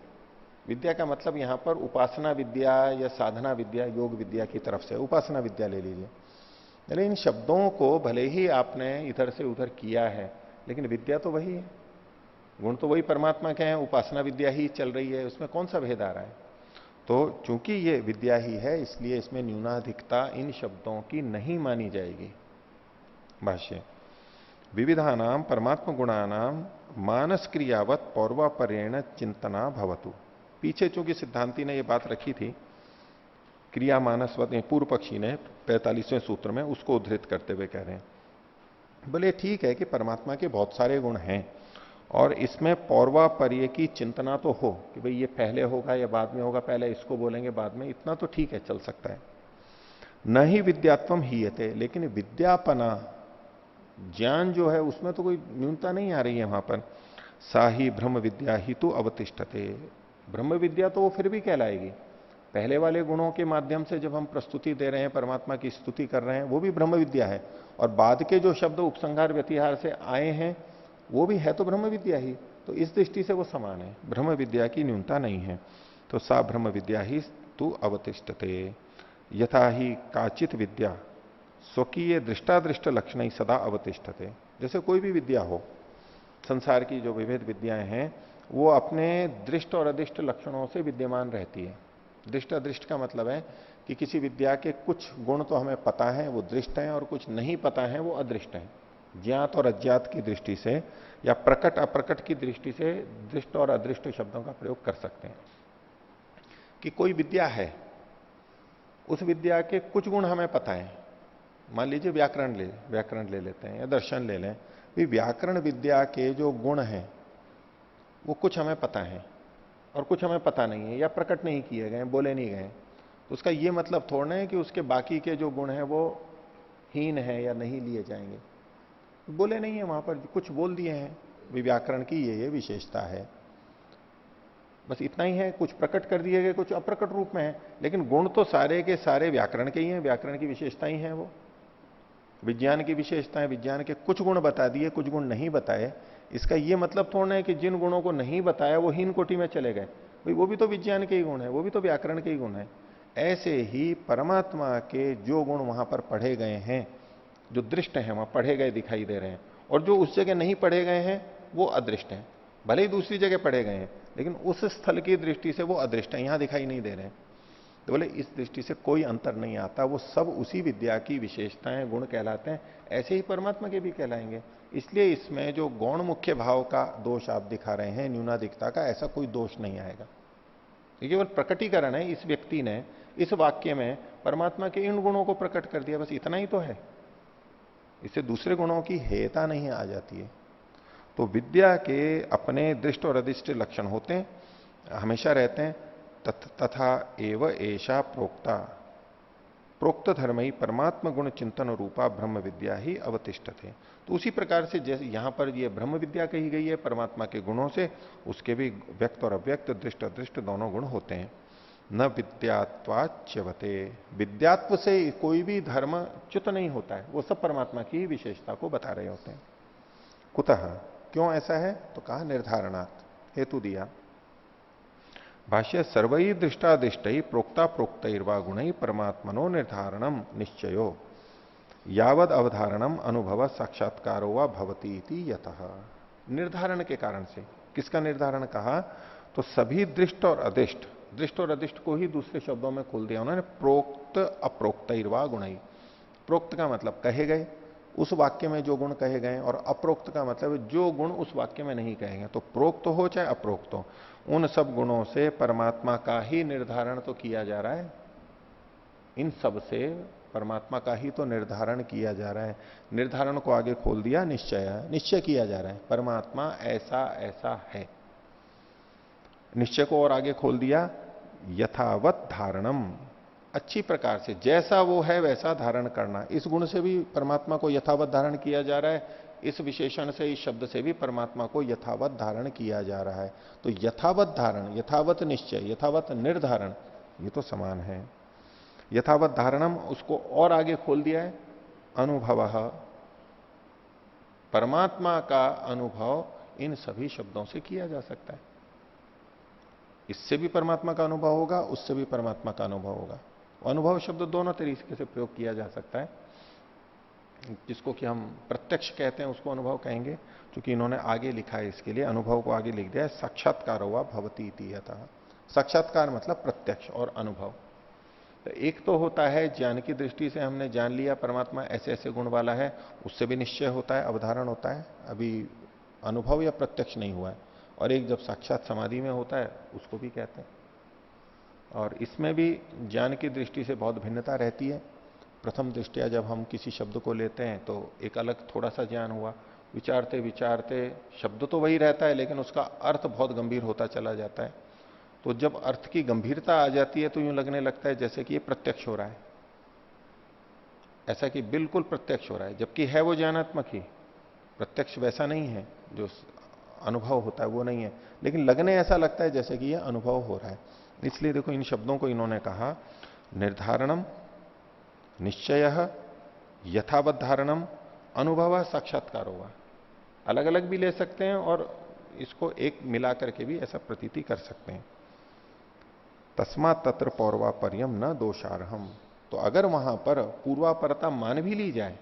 विद्या का मतलब यहां पर उपासना विद्या या साधना विद्या, योग विद्या की तरफ से उपासना विद्या ले लीजिए। अरे इन शब्दों को भले ही आपने इधर से उधर किया है, लेकिन विद्या तो वही है, गुण तो वही परमात्मा के हैं, उपासना विद्या ही चल रही है, उसमें कौन सा भेद आ रहा है? तो चूंकि ये विद्या ही है, इसलिए इसमें न्यूनाधिकता इन शब्दों की नहीं मानी जाएगी। भाष्य, विविधानाम परमात्म गुणानाम मानस क्रियावत पौर्वापरेण चिंतना भवतु। पीछे चूंकि सिद्धांति ने यह बात रखी थी, क्रिया मानसवत, पूर्व पक्षी ने 45वें सूत्र में उसको उद्धृत करते हुए कह रहे हैं, बोले ठीक है कि परमात्मा के बहुत सारे गुण हैं और इसमें पौर्वापर्य की चिंतना तो हो कि भाई ये पहले होगा या बाद में होगा, पहले इसको बोलेंगे बाद में, इतना तो ठीक है, चल सकता है। न ही विद्यात्वम हीयते, लेकिन विद्यापना, ज्ञान जो है उसमें तो कोई न्यूनता नहीं आ रही है वहां पर। सा ही ब्रह्म विद्या ही तो अवतिष्ठते, ब्रह्म विद्या तो वो फिर भी कहलाएगी। पहले वाले गुणों के माध्यम से जब हम प्रस्तुति दे रहे हैं, परमात्मा की स्तुति कर रहे हैं, वो भी ब्रह्म विद्या है, और बाद के जो शब्द उपसंहार व्यतिहार से आए हैं वो भी है तो ब्रह्म विद्या ही। तो इस दृष्टि से वो समान है, ब्रह्म विद्या की न्यूनता नहीं है। तो सा ब्रह्म विद्या ही तू अवतिष्ठते, यथा ही काचित विद्या स्वकीय दृष्टादृष्ट लक्षण ही सदा अवतिष्ठते। जैसे कोई भी विद्या हो, संसार की जो विविध विद्याएं हैं वो अपने दृष्ट और अदृष्ट लक्षणों से विद्यमान रहती है। दृष्ट अदृष्ट का मतलब है कि किसी विद्या के कुछ गुण तो हमें पता है, वो दृष्ट हैं, और कुछ नहीं पता है, वो अदृष्ट हैं। ज्ञात और अज्ञात की दृष्टि से या प्रकट अप्रकट की दृष्टि से दृष्ट और अदृष्ट शब्दों का प्रयोग कर सकते हैं। कि कोई विद्या है, उस विद्या के कुछ गुण हमें पता है, मान लीजिए व्याकरण ले लेते हैं या दर्शन ले लें, भी व्याकरण विद्या के जो गुण हैं वो कुछ हमें पता है और कुछ हमें पता नहीं है, या प्रकट नहीं किए गए, बोले नहीं गए। तो उसका ये मतलब थोड़ा है कि उसके बाकी के जो गुण हैं वो हीन है या नहीं लिए जाएंगे, बोले नहीं है, वहां पर कुछ बोल दिए हैं भी व्याकरण की ये विशेषता है, बस इतना ही है। कुछ प्रकट कर दिए गए, कुछ अप्रकट रूप में है, लेकिन गुण तो सारे के सारे व्याकरण के ही हैं, व्याकरण की विशेषता ही है। वो विज्ञान की विशेषता है, विज्ञान के कुछ गुण बता दिए, कुछ गुण नहीं बताए। इसका ये मतलब थोड़ा है कि जिन गुणों को नहीं बताया वो हीन कोटि में चले गए, भाई वो भी तो विज्ञान के ही गुण है, वो भी तो व्याकरण के ही गुण है। ऐसे ही परमात्मा के जो गुण वहां पर पढ़े गए हैं, जो दृष्ट हैं वहां पढ़े गए दिखाई दे रहे हैं, और जो उस जगह नहीं पढ़े गए हैं वो अदृष्ट हैं। भले ही दूसरी जगह पढ़े गए हैं, लेकिन उस स्थल की दृष्टि से वो अदृष्ट है, यहां दिखाई नहीं दे रहे हैं। तो बोले इस दृष्टि से कोई अंतर नहीं आता, वो सब उसी विद्या की विशेषताएं गुण कहलाते हैं, ऐसे ही परमात्मा के भी कहलाएंगे। इसलिए इसमें जो गौण मुख्य भाव का दोष आप दिखा रहे हैं, न्यूनाधिकता का, ऐसा कोई दोष नहीं आएगा। ये केवल प्रकटीकरण है, इस व्यक्ति ने इस वाक्य में परमात्मा के इन गुणों को प्रकट कर दिया, बस इतना ही तो है। इससे दूसरे गुणों की हेयता नहीं आ जाती है। तो विद्या के अपने दृष्ट और अदृष्ट लक्षण होते हैं, हमेशा रहते हैं। तथा एव ऐशा प्रोक्ता प्रोक्त धर्म ही परमात्मा गुण चिंतन रूपा ब्रह्म विद्या ही अवतिष्ठते। तो उसी प्रकार से जैसे यहां पर ये ब्रह्म विद्या कही गई है परमात्मा के गुणों से, उसके भी व्यक्त और अव्यक्त, दृष्ट अदृष्ट दोनों गुण होते हैं। न विद्यात्वाच्यवते, विद्यात्व से कोई भी धर्म च्युत नहीं होता है, वो सब परमात्मा की विशेषता को बता रहे होते हैं। कुतः, क्यों ऐसा है? तो कहा निर्धारणात्, हेतु दिया। भाष्य, सर्वई दृष्टादिष्ट ही प्रोक्ता प्रोक्तर्वा गुण ही परमात्मनो निर्धारणम निश्चयो यावद अवधारणम अनुभव साक्षात्कारो व भवती इति यतः। निर्धारण के कारण से, किसका निर्धारण कहा? तो सभी दृष्ट और अदिष्ट, दृष्ट और अदिष्ट को ही दूसरे शब्दों में खोल दिया उन्होंने, प्रोक्त अप्रोक्तर्वा गुण ही। प्रोक्त का मतलब कहे गए, उस वाक्य में जो गुण कहे गए, और अप्रोक्त का मतलब जो गुण उस वाक्य में नहीं कहे गए। तो प्रोक्त हो चाहे अप्रोक्त हो, उन सब गुणों से परमात्मा का ही निर्धारण तो किया जा रहा है। इन सब से परमात्मा का ही तो निर्धारण किया जा रहा है। निर्धारण को आगे खोल दिया निश्चय, निश्चय किया जा रहा है परमात्मा ऐसा ऐसा है। निश्चय को और आगे खोल दिया, यथावत धारणम, अच्छी प्रकार से जैसा वो है वैसा धारण करना। इस गुण से भी परमात्मा को यथावत धारण किया जा रहा है, इस विशेषण से, इस शब्द से भी परमात्मा को यथावत धारण किया जा रहा है। तो यथावत धारण, यथावत निश्चय, यथावत निर्धारण, ये तो समान है। यथावत धारणम, उसको और आगे खोल दिया है, अनुभव, परमात्मा का अनुभव इन सभी शब्दों से किया जा सकता है। इससे भी परमात्मा का अनुभव होगा, उससे भी परमात्मा का अनुभव होगा। अनुभव शब्द दोनों तरीके से प्रयोग किया जा सकता है। जिसको कि हम प्रत्यक्ष कहते हैं उसको अनुभव कहेंगे, क्योंकि इन्होंने आगे लिखा है, इसके लिए अनुभव को आगे लिख दिया है, साक्षात्कार हुआ भवती इति यतः। साक्षात्कार मतलब प्रत्यक्ष और अनुभव। तो एक तो होता है ज्ञान की दृष्टि से हमने जान लिया परमात्मा ऐसे ऐसे गुण वाला है, उससे भी निश्चय होता है, अवधारण होता है, अभी अनुभव या प्रत्यक्ष नहीं हुआ है। और एक जब साक्षात समाधि में होता है उसको भी कहते हैं। और इसमें भी ज्ञान की दृष्टि से बहुत भिन्नता रहती है। प्रथम दृष्टिया जब हम किसी शब्द को लेते हैं तो एक अलग थोड़ा सा ज्ञान हुआ, विचारते विचारते शब्द तो वही रहता है लेकिन उसका अर्थ बहुत गंभीर होता चला जाता है। तो जब अर्थ की गंभीरता आ जाती है तो यूं लगने लगता है जैसे कि ये प्रत्यक्ष हो रहा है, ऐसा कि बिल्कुल प्रत्यक्ष हो रहा है, जबकि है वो ज्ञानात्मक ही। प्रत्यक्ष वैसा नहीं है, जो अनुभव होता है वो नहीं है, लेकिन लगने ऐसा लगता है जैसे कि ये अनुभव हो रहा है। इसलिए देखो इन शब्दों को इन्होंने कहा निर्धारणम, निश्चय, यथावधारणम, अनुभव, साक्षात्कार होगा। अलग अलग भी ले सकते हैं और इसको एक मिला करके भी ऐसा प्रतीति कर सकते हैं। तस्मात् तत्र पौर्वापर्यम न दोषार्हम। तो अगर वहां पर पूर्वापरता मान भी ली जाए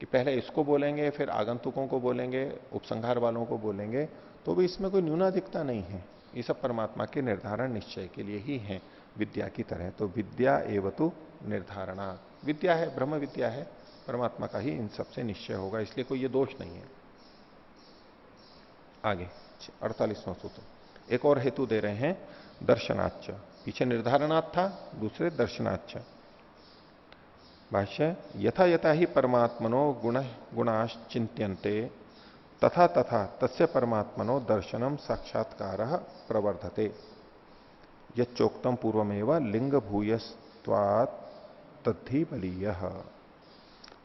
कि पहले इसको बोलेंगे फिर आगंतुकों को बोलेंगे, उपसंहार वालों को बोलेंगे, तो भी इसमें कोई न्यूनाधिकता नहीं है। ये सब परमात्मा के निर्धारण निश्चय के लिए ही है, विद्या की तरह। तो विद्या एवतु निर्धारणा, विद्या है, ब्रह्म विद्या है, परमात्मा का ही इन सबसे निश्चय होगा, इसलिए कोई ये दोष नहीं है। आगे 48वां सूत्र एक और हेतु दे रहे हैं, दर्शनाच्च। पीछे निर्धारणात् था, दूसरे दर्शनाच्च। भाष्य, यथा यथा ही परमात्मनो गुणाश्चिंत्यन्ते तथा तथा तस्य परमात्मनो दर्शनम साक्षात्कार प्रवर्धते। यच्चोक्तम पूर्वमेव लिंग भूयस्त्वात् तद्धि बलीयः।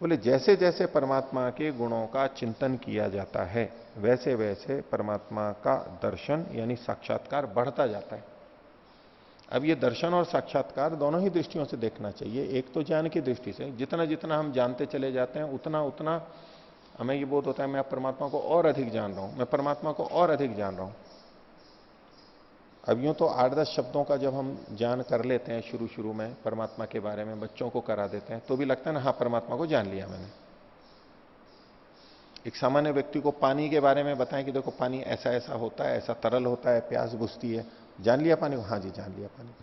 बोले जैसे जैसे परमात्मा के गुणों का चिंतन किया जाता है वैसे वैसे परमात्मा का दर्शन यानी साक्षात्कार बढ़ता जाता है। अब ये दर्शन और साक्षात्कार दोनों ही दृष्टियों से देखना चाहिए। एक तो ज्ञान की दृष्टि से, जितना जितना हम जानते चले जाते हैं उतना उतना हमें ये बोध होता है मैं परमात्मा को और अधिक जान रहा हूं, मैं परमात्मा को और अधिक जान रहा हूं। अब यूं तो 8-10 शब्दों का जब हम ज्ञान कर लेते हैं शुरू शुरू में परमात्मा के बारे में, बच्चों को करा देते हैं तो भी लगता है ना हाँ परमात्मा को जान लिया मैंने। एक सामान्य व्यक्ति को पानी के बारे में बताएं कि देखो पानी ऐसा ऐसा होता है, ऐसा तरल होता है, प्यास बुझती है, जान लिया पानी को? हाँ जी जान लिया पानी।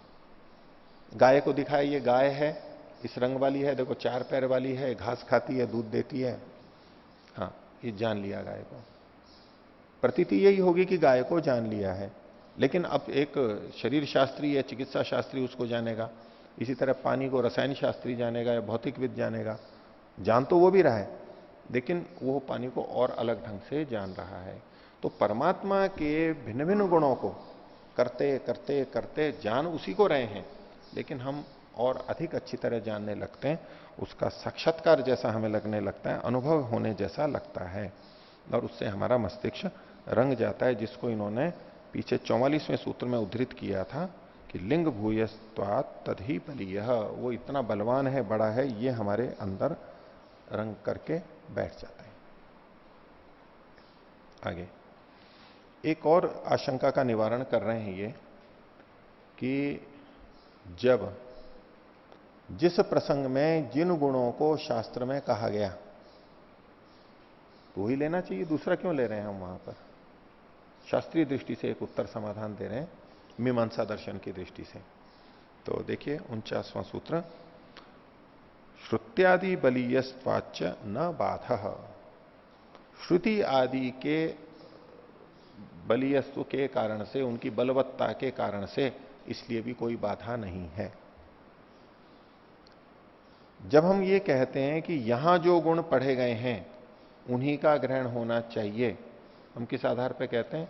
गाय को दिखाया ये गाय है, इस रंग वाली है, देखो 4 पैर वाली है, घास खाती है, दूध देती है, हाँ ये जान लिया गाय को। प्रतीति यही होगी कि गाय को जान लिया है। लेकिन अब एक शरीर शास्त्री या चिकित्सा शास्त्री उसको जानेगा, इसी तरह पानी को रसायन शास्त्री जानेगा या भौतिकविद जानेगा। जान तो वो भी रहा है लेकिन वो पानी को और अलग ढंग से जान रहा है। तो परमात्मा के भिन्न भिन्न गुणों को करते करते करते जान उसी को रहे हैं, लेकिन हम और अधिक अच्छी तरह जानने लगते हैं। उसका साक्षात्कार जैसा हमें लगने लगता है, अनुभव होने जैसा लगता है, और उससे हमारा मस्तिष्क रंग जाता है, जिसको इन्होंने पीछे 44वें सूत्र में उद्धृत किया था कि लिंग भूयस्त्वात् तद्धि बलीयः। वो इतना बलवान है, बड़ा है, ये हमारे अंदर रंग करके बैठ जाता है। आगे एक और आशंका का निवारण कर रहे हैं ये कि जब जिस प्रसंग में जिन गुणों को शास्त्र में कहा गया तो वही लेना चाहिए, दूसरा क्यों ले रहे हैं हम वहां पर? शास्त्रीय दृष्टि से एक उत्तर समाधान दे रहे हैं मीमांसा दर्शन की दृष्टि से। तो देखिए 49वां सूत्र, श्रुत्यादि बलीयस्त्वाच्च न बाधः। श्रुति आदि के बलीयस्व के कारण से, उनकी बलवत्ता के कारण से, इसलिए भी कोई बाधा नहीं है। जब हम ये कहते हैं कि यहां जो गुण पढ़े गए हैं उन्हीं का ग्रहण होना चाहिए, हम किस आधार पर कहते हैं?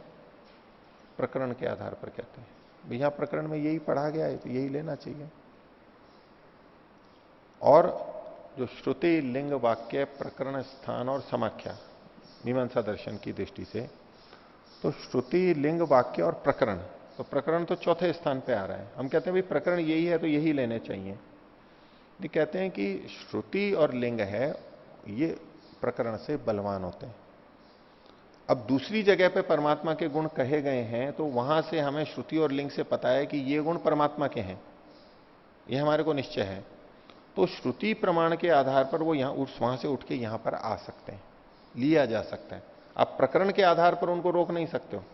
प्रकरण के आधार पर कहते हैं। यहां प्रकरण में यही पढ़ा गया है तो यही लेना चाहिए। और जो श्रुति, लिंग, वाक्य, प्रकरण, स्थान और समाख्या मीमांसा दर्शन की दृष्टि से, तो श्रुति, लिंग, वाक्य और प्रकरण, तो प्रकरण तो चौथे स्थान पे आ रहा है। हम कहते हैं भाई प्रकरण यही है तो यही लेने चाहिए। ये कहते हैं कि श्रुति और लिंग है ये प्रकरण से बलवान होते हैं। अब दूसरी जगह पे परमात्मा के गुण कहे गए हैं तो वहां से हमें श्रुति और लिंग से पता है कि ये गुण परमात्मा के हैं, ये हमारे को निश्चय है। तो श्रुति प्रमाण के आधार पर वो यहां वहां से उठ के यहां पर आ सकते हैं, लिया जा सकता है। आप प्रकरण के आधार पर उनको रोक नहीं सकते हो।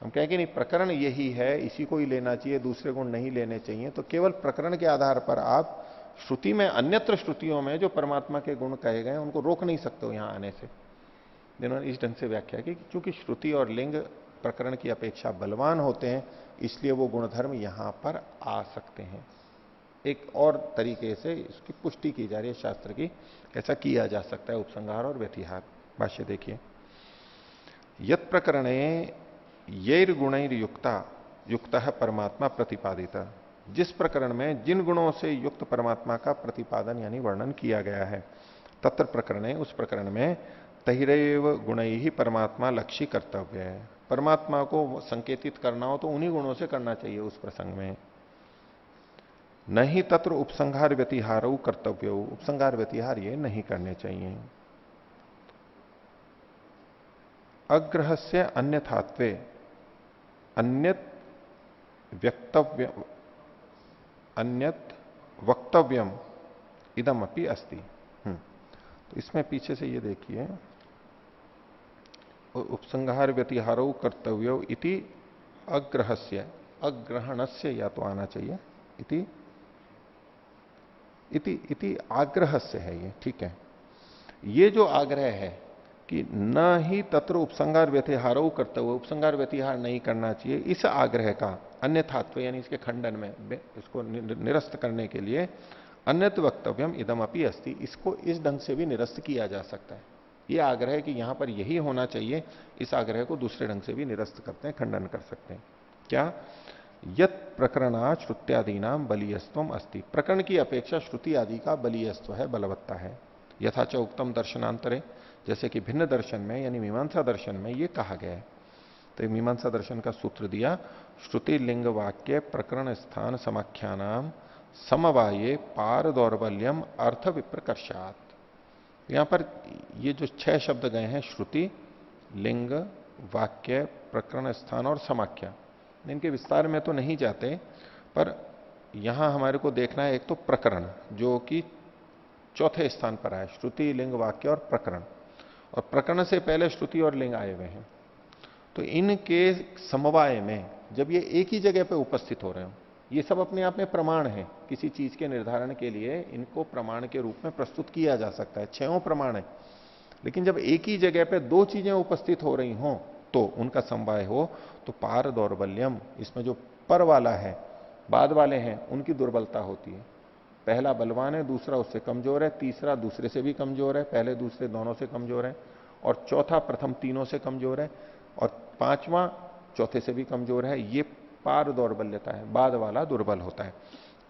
हम कहें कि नहीं प्रकरण यही है, इसी को ही लेना चाहिए, दूसरे गुण नहीं लेने चाहिए, तो केवल प्रकरण के आधार पर आप श्रुति में, अन्यत्र श्रुतियों में जो परमात्मा के गुण कहे गए उनको रोक नहीं सकते हो यहां आने से। जिन्होंने इस ढंग से व्याख्या की क्योंकि श्रुति और लिंग प्रकरण की अपेक्षा बलवान होते हैं, इसलिए वो गुणधर्म यहां पर आ सकते हैं। एक और तरीके से इसकी पुष्टि की जा रही है शास्त्र की, कैसा किया जा सकता है उपसंहार और व्यतिहार। भाष्य देखिए, यत प्रकरणे यैर गुणैर युक्त परमात्मा प्रतिपादिता, जिस प्रकरण में जिन गुणों से युक्त परमात्मा का प्रतिपादन यानी वर्णन किया गया है, तत्र प्रकरणे, उस प्रकरण में तहिरेव गुण ही परमात्मा लक्ष्य कर्तव्य है। परमात्मा को संकेतित करना हो तो उन्हीं गुणों से करना चाहिए उस प्रसंग में। नहीं तत्र उपसंहार व्यतिहार कर्तव्य, उपसंहार व्यतिहार ये नहीं करने चाहिए। अग्रह से अन्यथात्वे अन्यत व्यक्तव्य अन्यत वक्तव्यम इदम अपि अस्ति। तो इसमें पीछे से ये देखिए, उपसंहार व्यतिहारो कर्तव्यो इति अग्रहस्य, अग्रहणस्य या तो आना चाहिए, इति आग्रह से है ये, ठीक है। ये जो आग्रह है कि न ही तत्र उपसंहार व्यतिहारो कर्तव्य, उपसंहार व्यतिहार नहीं करना चाहिए, इस आग्रह का अन्यथात्व यानी इसके खंडन में, इसको निरस्त करने के लिए अन्यत वक्तव्यम इदम अपि अस्ति, इसको इस ढंग से भी निरस्त किया जा सकता है। ये आग्रह कि यहां पर यही होना चाहिए, इस आग्रह को दूसरे ढंग से भी निरस्त करते हैं, खंडन कर सकते हैं। क्या? यत प्रकरणा श्रुत्यादि नाम बलियस्त्वम अस्ति, प्रकरण की अपेक्षा श्रुति आदि का बलियस्त्व है, बलवत्ता है। यथाच उत्तम दर्शनांतरे, जैसे कि भिन्न दर्शन में यानी मीमांसा दर्शन में ये कहा गया है। तो मीमांसा दर्शन का सूत्र दिया, श्रुति लिंग वाक्य प्रकरण स्थान समाख्यानाम समवाये पार दौर्बल्यम अर्थ विप्रकर्षात। यहां पर ये जो 6 शब्द गए हैं, श्रुति, लिंग, वाक्य, प्रकरण स्थान और समाख्या, इनके विस्तार में तो नहीं जाते, पर यहां हमारे को देखना है एक तो प्रकरण जो कि चौथे स्थान पर आया, श्रुति, लिंग, वाक्य और प्रकरण, और प्रकरण से पहले श्रुति और लिंग आए हुए हैं। तो इनके समवाय में जब ये एक ही जगह पे उपस्थित हो रहे हो, ये सब अपने आप में प्रमाण है, किसी चीज के निर्धारण के लिए इनको प्रमाण के रूप में प्रस्तुत किया जा सकता है, 6 प्रमाण है। लेकिन जब एक ही जगह पे 2 चीजें उपस्थित हो रही हो तो उनका समवाय हो, तो पार दौर्बल्यम, इसमें जो पर वाला है, बाद वाले हैं, उनकी दुर्बलता होती है। पहला बलवान है, दूसरा उससे कमजोर है, तीसरा दूसरे से भी कमजोर है, पहले दूसरे दोनों से कमजोर है, और चौथा प्रथम तीनों से कमजोर है, और 5वां चौथे से भी कमजोर है। ये पार दौर्बल्यता है, बाद वाला दुर्बल होता है।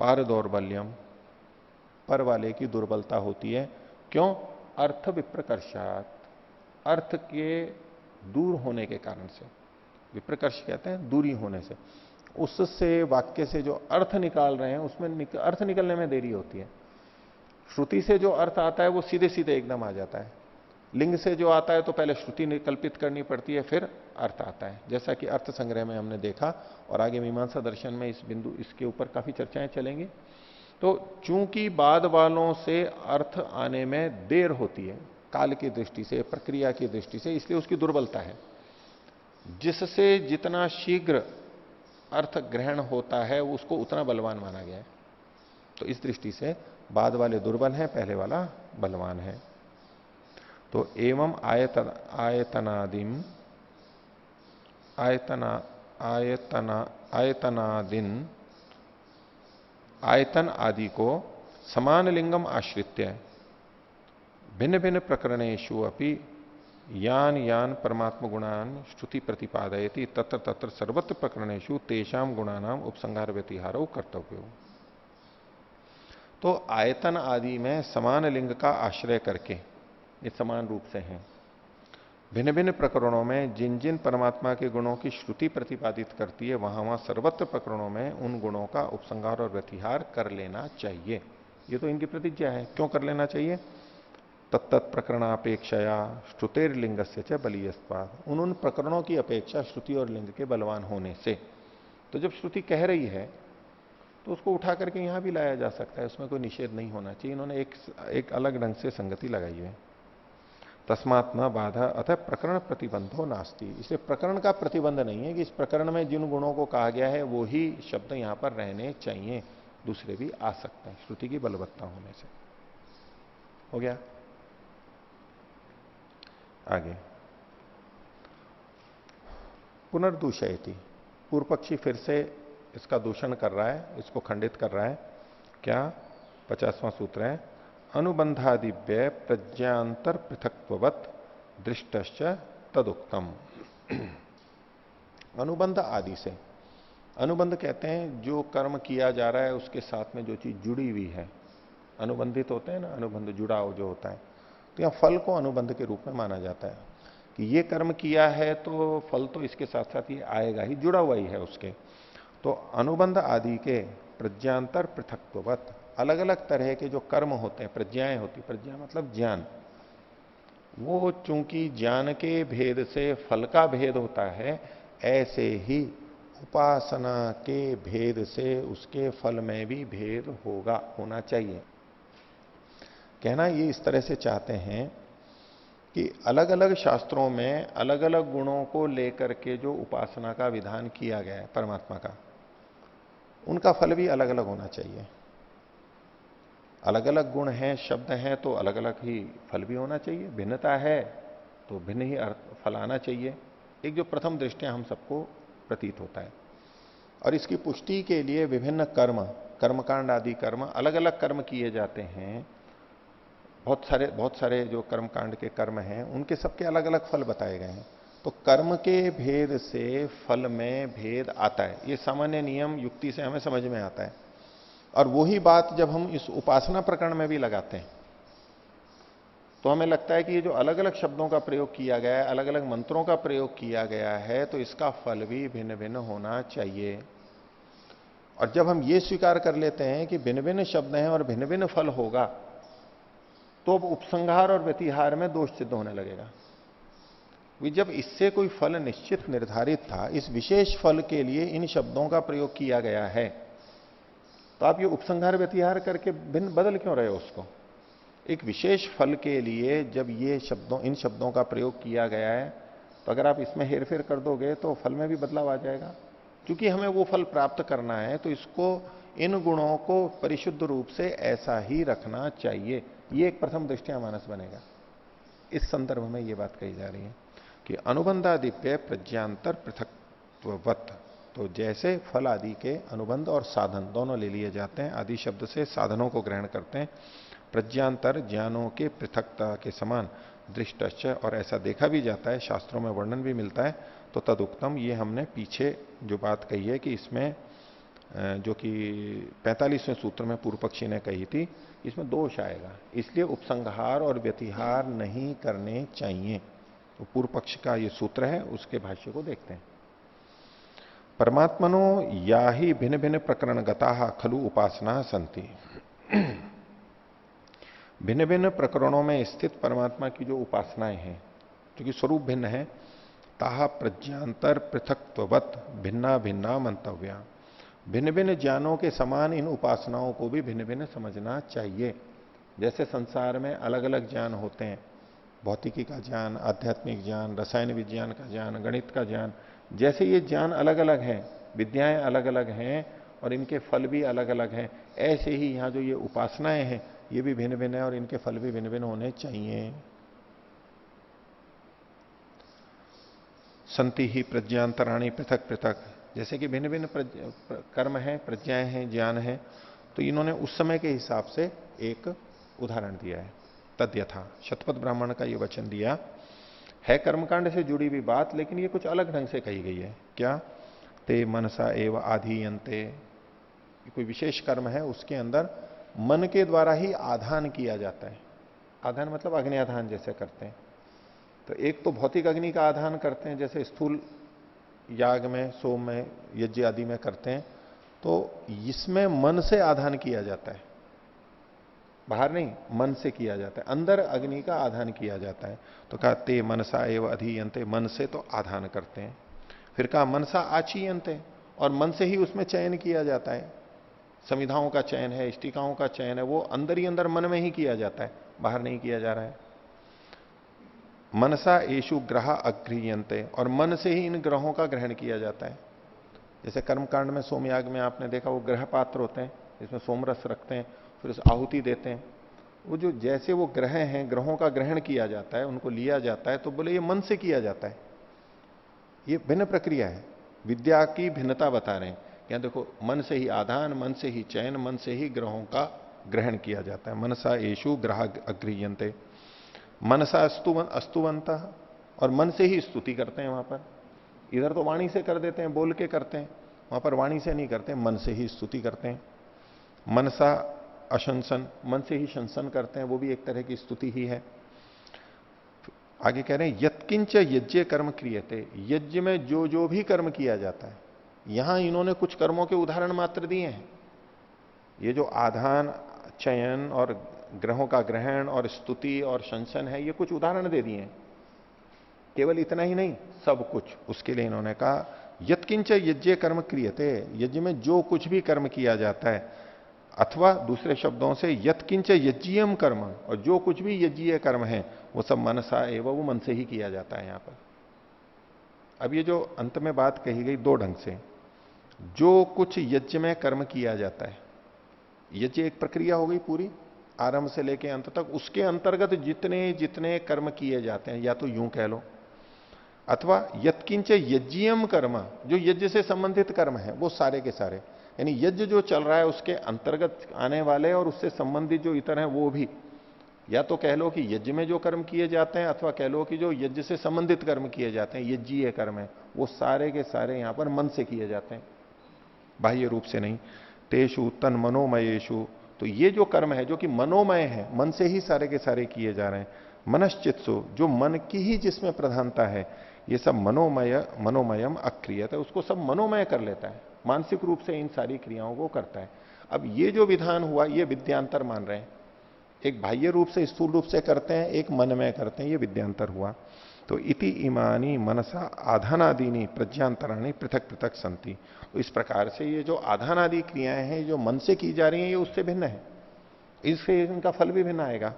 पार दौर्बल्यम, पर वाले की दुर्बलता होती है। क्यों? अर्थ विप्रकर्षात, अर्थ के दूर होने के कारण से। विप्रकर्ष कहते हैं दूरी होने से, उससे वाक्य से जो अर्थ निकाल रहे हैं उसमें अर्थ निकलने में देरी होती है। श्रुति से जो अर्थ आता है वो सीधे सीधे एकदम आ जाता है, लिंग से जो आता है तो पहले श्रुति निकल्पित करनी पड़ती है, फिर अर्थ आता है, जैसा कि अर्थ संग्रह में हमने देखा, और आगे मीमांसा दर्शन में इस बिंदु, इसके ऊपर काफी चर्चाएं चलेंगी। तो चूंकि बाद वालों से अर्थ आने में देर होती है, काल की दृष्टि से, प्रक्रिया की दृष्टि से, इसलिए उसकी दुर्बलता है। जिससे जितना शीघ्र अर्थ ग्रहण होता है उसको उतना बलवान माना गया है। तो इस दृष्टि से बाद वाले दुर्बल हैं, पहले वाला बलवान है। तो एवं आयतनादिम आयतनादिन, आयतन आदि को समान लिंगम आश्रित्य भिन्न भिन्न प्रकरणेषु अपि यान यान परमात्म गुणान श्रुति प्रतिपादयति तत्र तत्र सर्वत्र प्रकरणेषु तेषाम गुणानाम उपसंहार व्यतिहारो कर्तव्यो। तो आयतन आदि में समान लिंग का आश्रय करके, ये समान रूप से हैं, भिन्न भिन्न प्रकरणों में जिन जिन परमात्मा के गुणों की श्रुति प्रतिपादित करती है, वहां वहां सर्वत्र प्रकरणों में उन गुणों का उपसंहार और व्यतिहार कर लेना चाहिए। ये तो इनकी प्रतिज्ञा है। क्यों कर लेना चाहिए? तत्त प्रकरणापेक्षया श्रुतेर्लिंग से च बलीयस्वाद, उन प्रकरणों की अपेक्षा श्रुति और लिंग के बलवान होने से। तो जब श्रुति कह रही है तो उसको उठा करके यहां भी लाया जा सकता है, उसमें कोई निषेध नहीं होना चाहिए। इन्होंने एक अलग ढंग से संगति लगाई है। तस्मात् न बाधा अतः प्रकरण प्रतिबंधो नास्ति, इसलिए प्रकरण का प्रतिबंध नहीं है कि इस प्रकरण में जिन गुणों को कहा गया है वो ही शब्द यहां पर रहने चाहिए, दूसरे भी आ सकते हैं श्रुति की बलवत्ता होने से। हो गया। आगे पुनर्दूषयति, पूर्व पक्षी फिर से इसका दूषण कर रहा है, इसको खंडित कर रहा है। क्या? 50वां सूत्र है, अनुबंधादिव्य प्रज्ञांतर पृथक्त्ववत् दृष्टश्च तदुक्तम। अनुबंध आदि से, अनुबंध कहते हैं जो कर्म किया जा रहा है उसके साथ में जो चीज जुड़ी हुई है, अनुबंधित होते हैं ना, अनुबंध जुड़ाव जो होता है। तो यहां फल को अनुबंध के रूप में माना जाता है कि ये कर्म किया है तो फल तो इसके साथ साथ ये आएगा ही, जुड़ा हुआ ही है उसके। तो अनुबंध आदि के प्रज्ञांतर पृथक्त्ववत्, अलग अलग तरह के जो कर्म होते हैं, प्रज्ञाएं होती, प्रज्ञा मतलब ज्ञान, वो चूंकि ज्ञान के भेद से फल का भेद होता है, ऐसे ही उपासना के भेद से उसके फल में भी भेद होगा, होना चाहिए। कहना ये इस तरह से चाहते हैं कि अलग अलग शास्त्रों में अलग अलग गुणों को लेकर के जो उपासना का विधान किया गया है परमात्मा का, उनका फल भी अलग अलग होना चाहिए। अलग अलग गुण हैं, शब्द हैं, तो अलग अलग ही फल भी होना चाहिए। भिन्नता है तो भिन्न ही अर्थ फल आना चाहिए। एक जो प्रथम दृष्टिया हम सबको प्रतीत होता है। और इसकी पुष्टि के लिए विभिन्न कर्म, कर्मकांड आदि कर्म, अलग अलग कर्म किए जाते हैं। बहुत सारे जो कर्मकांड के कर्म हैं उनके सबके अलग अलग फल बताए गए हैं। तो कर्म के भेद से फल में भेद आता है, ये सामान्य नियम युक्ति से हमें समझ में आता है। और वही बात जब हम इस उपासना प्रकरण में भी लगाते हैं तो हमें लगता है कि ये जो अलग अलग शब्दों का प्रयोग किया गया है, अलग अलग मंत्रों का प्रयोग किया गया है, तो इसका फल भी भिन्न भिन्न होना चाहिए। और जब हम ये स्वीकार कर लेते हैं कि भिन्न भिन्न शब्द हैं और भिन्न भिन्न फल होगा, तो अब उपसंहार और व्यतिहार में दोष सिद्ध होने लगेगा। जब इससे कोई फल निश्चित निर्धारित था, इस विशेष फल के लिए इन शब्दों का प्रयोग किया गया है, तो आप ये उपसंहार व्यतिहार करके भिन्न बदल क्यों रहे हो उसको? एक विशेष फल के लिए जब ये इन शब्दों का प्रयोग किया गया है, तो अगर आप इसमें हेरफेर कर दोगे तो फल में भी बदलाव आ जाएगा। क्योंकि हमें वो फल प्राप्त करना है, तो इसको, इन गुणों को परिशुद्ध रूप से ऐसा ही रखना चाहिए। ये एक प्रथम दृष्टिया मानस बनेगा। इस संदर्भ में ये बात कही जा रही है कि अनुबंधादिप्य प्रज्ञांतर पृथक्त्ववत्, तो जैसे फल आदि के अनुबंध और साधन दोनों ले लिए जाते हैं, आदि शब्द से साधनों को ग्रहण करते हैं, प्रज्ञांतर ज्ञानों के पृथकता के समान दृष्टश्च, और ऐसा देखा भी जाता है, शास्त्रों में वर्णन भी मिलता है। तो तदुक्तम, ये हमने पीछे जो बात कही है कि इसमें जो कि 45वें सूत्र में पूर्व पक्षी ने कही थी, इसमें दोष आएगा, इसलिए उपसंहार और व्यतिहार नहीं करने चाहिए। तो पूर्व पक्ष का ये सूत्र है, उसके भाष्य को देखते हैं। परमात्मनो या ही भिन्न भिन्न प्रकरण गता खलु उपासना संति, भिन्न भिन्न प्रकरणों में स्थित परमात्मा की जो उपासनाएं हैं, क्योंकि स्वरूप भिन्न है, ताहा प्रज्ञांतर पृथक्त्ववत् भिन्ना भिन्ना मंतव्या, भिन्न भिन्न ज्ञानों के समान इन उपासनाओं को भी भिन्न भिन्न समझना चाहिए। जैसे संसार में अलग अलग ज्ञान होते हैं, भौतिकी का ज्ञान, आध्यात्मिक ज्ञान, रसायन विज्ञान का ज्ञान, गणित का ज्ञान, जैसे ये ज्ञान अलग अलग हैं, विद्याएं अलग अलग हैं और इनके फल भी अलग अलग हैं, ऐसे ही यहां जो ये उपासनाएं हैं ये भी भिन्न भिन्न है और इनके फल भी भिन्न भिन्न होने चाहिए। संति ही प्रज्ञांतराणी पृथक पृथक, जैसे कि भिन्न भिन्न कर्म है, प्रज्ञाएं हैं, ज्ञान है, तो इन्होंने उस समय के हिसाब से एक उदाहरण दिया है। तद्यथा, शतपथ ब्राह्मण का ये वचन दिया है, कर्मकांड से जुड़ी हुई बात, लेकिन ये कुछ अलग ढंग से कही गई है। क्या? ते मनसा एवं आधीयन्ते, कोई विशेष कर्म है, उसके अंदर मन के द्वारा ही आधान किया जाता है। आधान मतलब अग्नि आधान जैसे करते हैं। तो एक तो भौतिक अग्नि का आधान करते हैं, जैसे स्थूल याग में, सोम में, यज्ञ आदि में करते हैं, तो इसमें मन से आधान किया जाता है। बाहर नहीं, मन से किया जाता है, अंदर अग्नि का आधान किया जाता है। तो कहा ते मनसा एवं अधीयंते, मन से तो आधान करते हैं। फिर कहा मनसा आचीयंते, और मन से ही उसमें चयन किया जाता है। संविधाओं का चयन है, इष्टिकाओं का चयन है, वो अंदर ही अंदर मन में ही किया जाता है, बाहर नहीं किया जा रहा है। मनसा एषु ग्रह अग्रीयंते, और मन से ही इन ग्रहों का ग्रहण किया जाता है। जैसे कर्मकांड में सोमयाग में आपने देखा, वो ग्रह पात्र होते हैं, इसमें सोमरस रखते हैं, फिर उस आहुति देते हैं। वो जो जैसे वो ग्रह हैं, ग्रहों का ग्रहण किया जाता है, उनको लिया जाता है, तो बोले ये मन से किया जाता है। ये भिन्न प्रक्रिया है, विद्या की भिन्नता बता रहे हैं। यहां देखो, मन से ही आधान, मन से ही चयन, मन से ही ग्रहों का ग्रहण किया जाता है। मनसा एषु ग्रह अग्रीयंते, मनसा अस्तुवंत, और मन से ही स्तुति करते हैं वहां पर। इधर तो वाणी से कर देते हैं, बोल के करते हैं, वहां पर वाणी से नहीं करते, मन से ही स्तुति करते हैं। मनसा अशंसन, मन से ही शंसन करते हैं, वो भी एक तरह की स्तुति ही है। आगे कह रहे हैं यत्किंच यज्ञ कर्म क्रियते, यज्ञ में जो जो भी कर्म किया जाता है। यहां इन्होंने कुछ कर्मों के उदाहरण मात्र दिए हैं। ये जो आधान, चयन और ग्रहों का ग्रहण और स्तुति और शंसन है, ये कुछ उदाहरण दे दिए हैं। केवल इतना ही नहीं, सब कुछ। उसके लिए इन्होंने कहा यत्किंच यज्ञ कर्म क्रियते, यज्ञ में जो कुछ भी कर्म किया जाता है, अथवा दूसरे शब्दों से यत्किंच यज्ञीयम कर्म, और जो कुछ भी यज्ञीय कर्म है वो सब मनसा एवं, वो मन से ही किया जाता है यहां पर। अब ये जो अंत में बात कही गई दो ढंग से, जो कुछ यज्ञ में कर्म किया जाता है, यज्ञ एक प्रक्रिया हो गई पूरी, आरंभ से लेकर अंत तक, उसके अंतर्गत जितने जितने कर्म किए जाते हैं, या तो यूं कह लो, अथवा यत्किंच यज्ञीयम कर्म, जो यज्ञ से संबंधित कर्म है वो सारे के सारे, यानी यज्ञ जो चल रहा है उसके अंतर्गत आने वाले और उससे संबंधित जो इतर हैं वो भी, या तो कह लो कि यज्ञ में जो कर्म किए जाते हैं, अथवा कह लो कि जो यज्ञ से संबंधित कर्म किए जाते हैं, यज्ञीय कर्म है, वो सारे के सारे यहां पर मन से किए जाते हैं, बाह्य रूप से नहीं। तेषु तन मनोमयेषु, तो ये जो कर्म है जो कि मनोमय है, मन से ही सारे के सारे किए जा रहे हैं। मनश्चित्सु, जो मन की ही जिसमें प्रधानता है, ये सब मनोमयम अक्रियत है, उसको सब मनोमय कर लेता है, मानसिक रूप से इन सारी क्रियाओं को करता है। अब ये जो विधान हुआ, ये विद्यांतर मान रहे हैं। एक बाह्य रूप से, स्थूल रूप से करते हैं, एक मन में करते हैं, ये विद्यांतर हुआ। तो इति इमानी मनसा आधानादीनी प्रज्ञांतराणी पृथक पृथक संति, तो इस प्रकार से ये जो आधानादि क्रियाएं हैं जो मन से की जा रही हैं, ये उससे भिन्न है, इससे इनका फल भी भिन्न आएगा।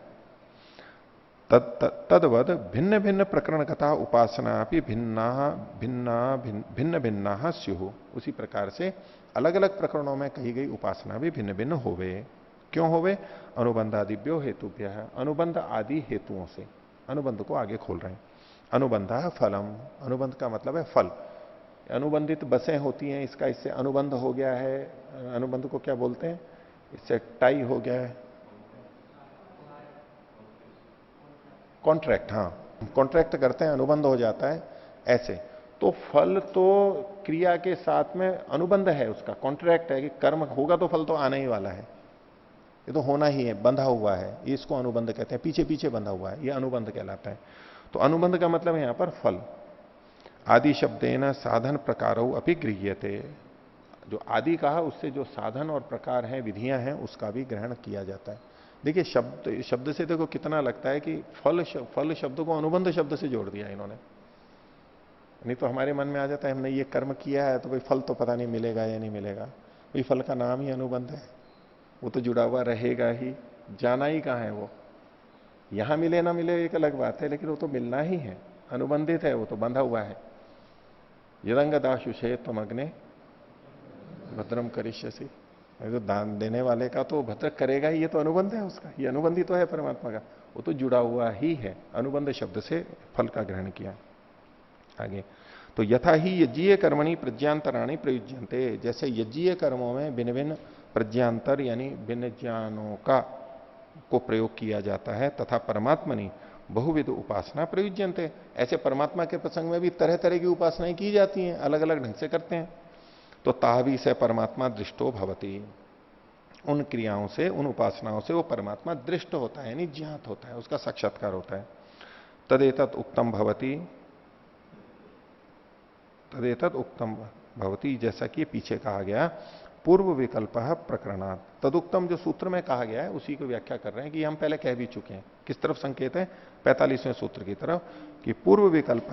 तदवद भिन्न भिन्न प्रकरण कथा उपासना भी भिन्ना भिन्ना भिन्न भिन्ना स्युः, उसी प्रकार से अलग अलग प्रकरणों में कही गई उपासना भी भिन्न भिन्न होवे। क्यों होवे? अनुबंधादिभ्यो हेतुभ्य, अनुबंध आदि हेतुओं से। अनुबंध को आगे खोल रहे हैं। अनुबंध फलम, अनुबंध का मतलब है फल। अनुबंधित बसें होती हैं, इसका इससे अनुबंध हो गया है। अनुबंध को क्या बोलते हैं? इससे टाई हो गया है, कॉन्ट्रैक्ट। हाँ, कॉन्ट्रैक्ट करते हैं, अनुबंध हो जाता है ऐसे। तो फल तो क्रिया के साथ में अनुबंध है, उसका कॉन्ट्रैक्ट है कि कर्म होगा तो फल तो आने ही वाला है, ये तो होना ही है, बंधा हुआ है, ये इसको अनुबंध कहते हैं, पीछे पीछे बंधा हुआ है, ये अनुबंध कहलाता है। तो अनुबंध का मतलब है यहां पर फल। आदि शब्देन साधन प्रकारों अपि गृह्यते, जो आदि कहा उससे जो साधन और प्रकार हैं, विधियां हैं, उसका भी ग्रहण किया जाता है। देखिए शब्द से देखो कितना लगता है कि फल शब्द को अनुबंध शब्द से जोड़ दिया इन्होंने। नहीं तो हमारे मन में आ जाता है हमने ये कर्म किया है तो भाई फल तो पता नहीं मिलेगा या नहीं मिलेगा, भाई फल का नाम ही अनुबंध है, वो तो जुड़ा हुआ रहेगा ही, जाना ही कहां है वो। यहां मिले ना मिले एक अलग बात है, लेकिन वो तो मिलना ही है, अनुबंधित है, वो तो बंधा हुआ है। यदंग दाशुषे तम अग्ने भद्रम करिष्यसि, तो दान देने वाले का तो भद्र करेगा ही, ये तो अनुबंध है उसका, ये अनुबंधी तो है परमात्मा का, वो तो जुड़ा हुआ ही है। अनुबंध शब्द से फल का ग्रहण किया। आगे तो यथा ही यज्ञीय कर्मणि प्रज्ञांतराणि प्रयुज्यन्ते, जैसे यज्ञीय कर्मों में भिन्न भिन्न प्रज्ञांतर यानी भिन्न ज्ञानों का को प्रयोग किया जाता है, तथा परमात्मनि बहुविध उपासना प्रयुज्यन्ते, ऐसे परमात्मा के प्रसंग में भी तरह तरह की उपासनाएं की जाती हैं, अलग अलग ढंग से करते हैं। तो तावी से परमात्मा दृष्टो भवति, उन क्रियाओं से, उन उपासनाओं से वो परमात्मा दृष्ट होता है, यानी ज्ञात होता है, उसका साक्षात्कार होता है। तदेतत उक्तम भवति, तदेतत उक्तम भवति, जैसा कि पीछे कहा गया, पूर्व विकल्प प्रकरणात्। तदुक्तम जो सूत्र में कहा गया है उसी को व्याख्या कर रहे हैं कि हम पहले कह भी चुके हैं। किस तरफ संकेत है? 45वें सूत्र की तरफ, कि पूर्व विकल्प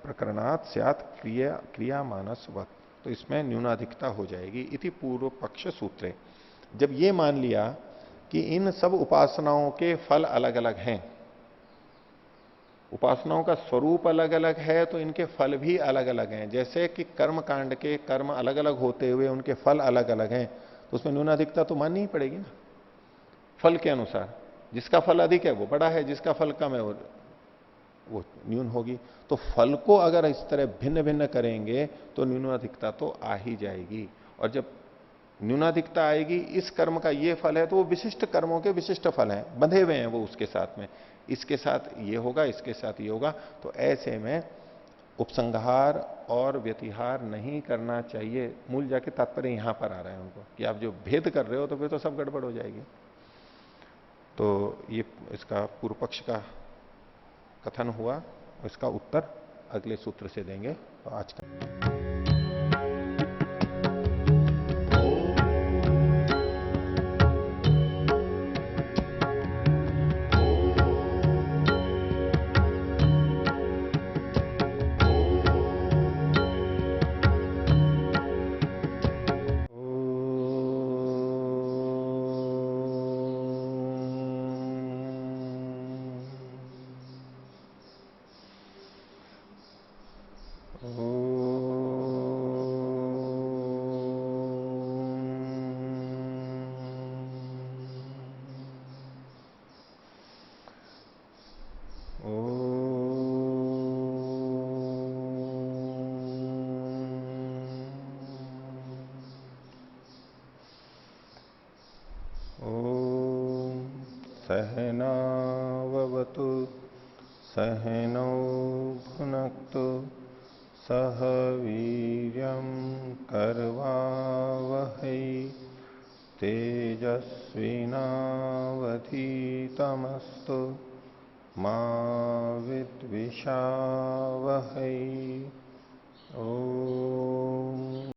प्रकरणात् स्यात् क्रिया मानसवत्। तो इसमें न्यूनाधिकता हो जाएगी। इति पूर्व पक्ष सूत्रे। जब ये मान लिया कि इन सब उपासनाओं के फल अलग अलग हैं, उपासनाओं का स्वरूप अलग अलग है, तो इनके फल भी अलग अलग हैं। जैसे कि कर्म कांड के कर्म अलग अलग होते हुए उनके फल अलग अलग हैं, तो उसमें न्यूनाधिकता तो माननी ही पड़ेगी ना। फल के अनुसार जिसका फल अधिक है वो बड़ा है, जिसका फल कम है वो न्यून होगी। तो फल को अगर इस तरह भिन्न भिन्न करेंगे तो न्यूनाधिकता तो आ ही जाएगी। और जब न्यूनाधिकता आएगी, इस कर्म का ये फल है, तो वो विशिष्ट कर्मों के विशिष्ट फल हैं, बंधे हुए हैं वो उसके साथ में। इसके साथ ये होगा, इसके साथ ये होगा। तो ऐसे में उपसंहार और व्यतिहार नहीं करना चाहिए। मूल जाके तात्पर्य यहां पर आ रहा है उनको, कि आप जो भेद कर रहे हो तो फिर तो सब गड़बड़ हो जाएगी। तो ये इसका पूर्व पक्ष का कथन हुआ। इसका उत्तर अगले सूत्र से देंगे। तो आज का सहनावतु सहनौ भुनक्तु सह वीर्यं करवावहै तेजस्विनावधीतमस्तु मा विद्विषावहै। ओम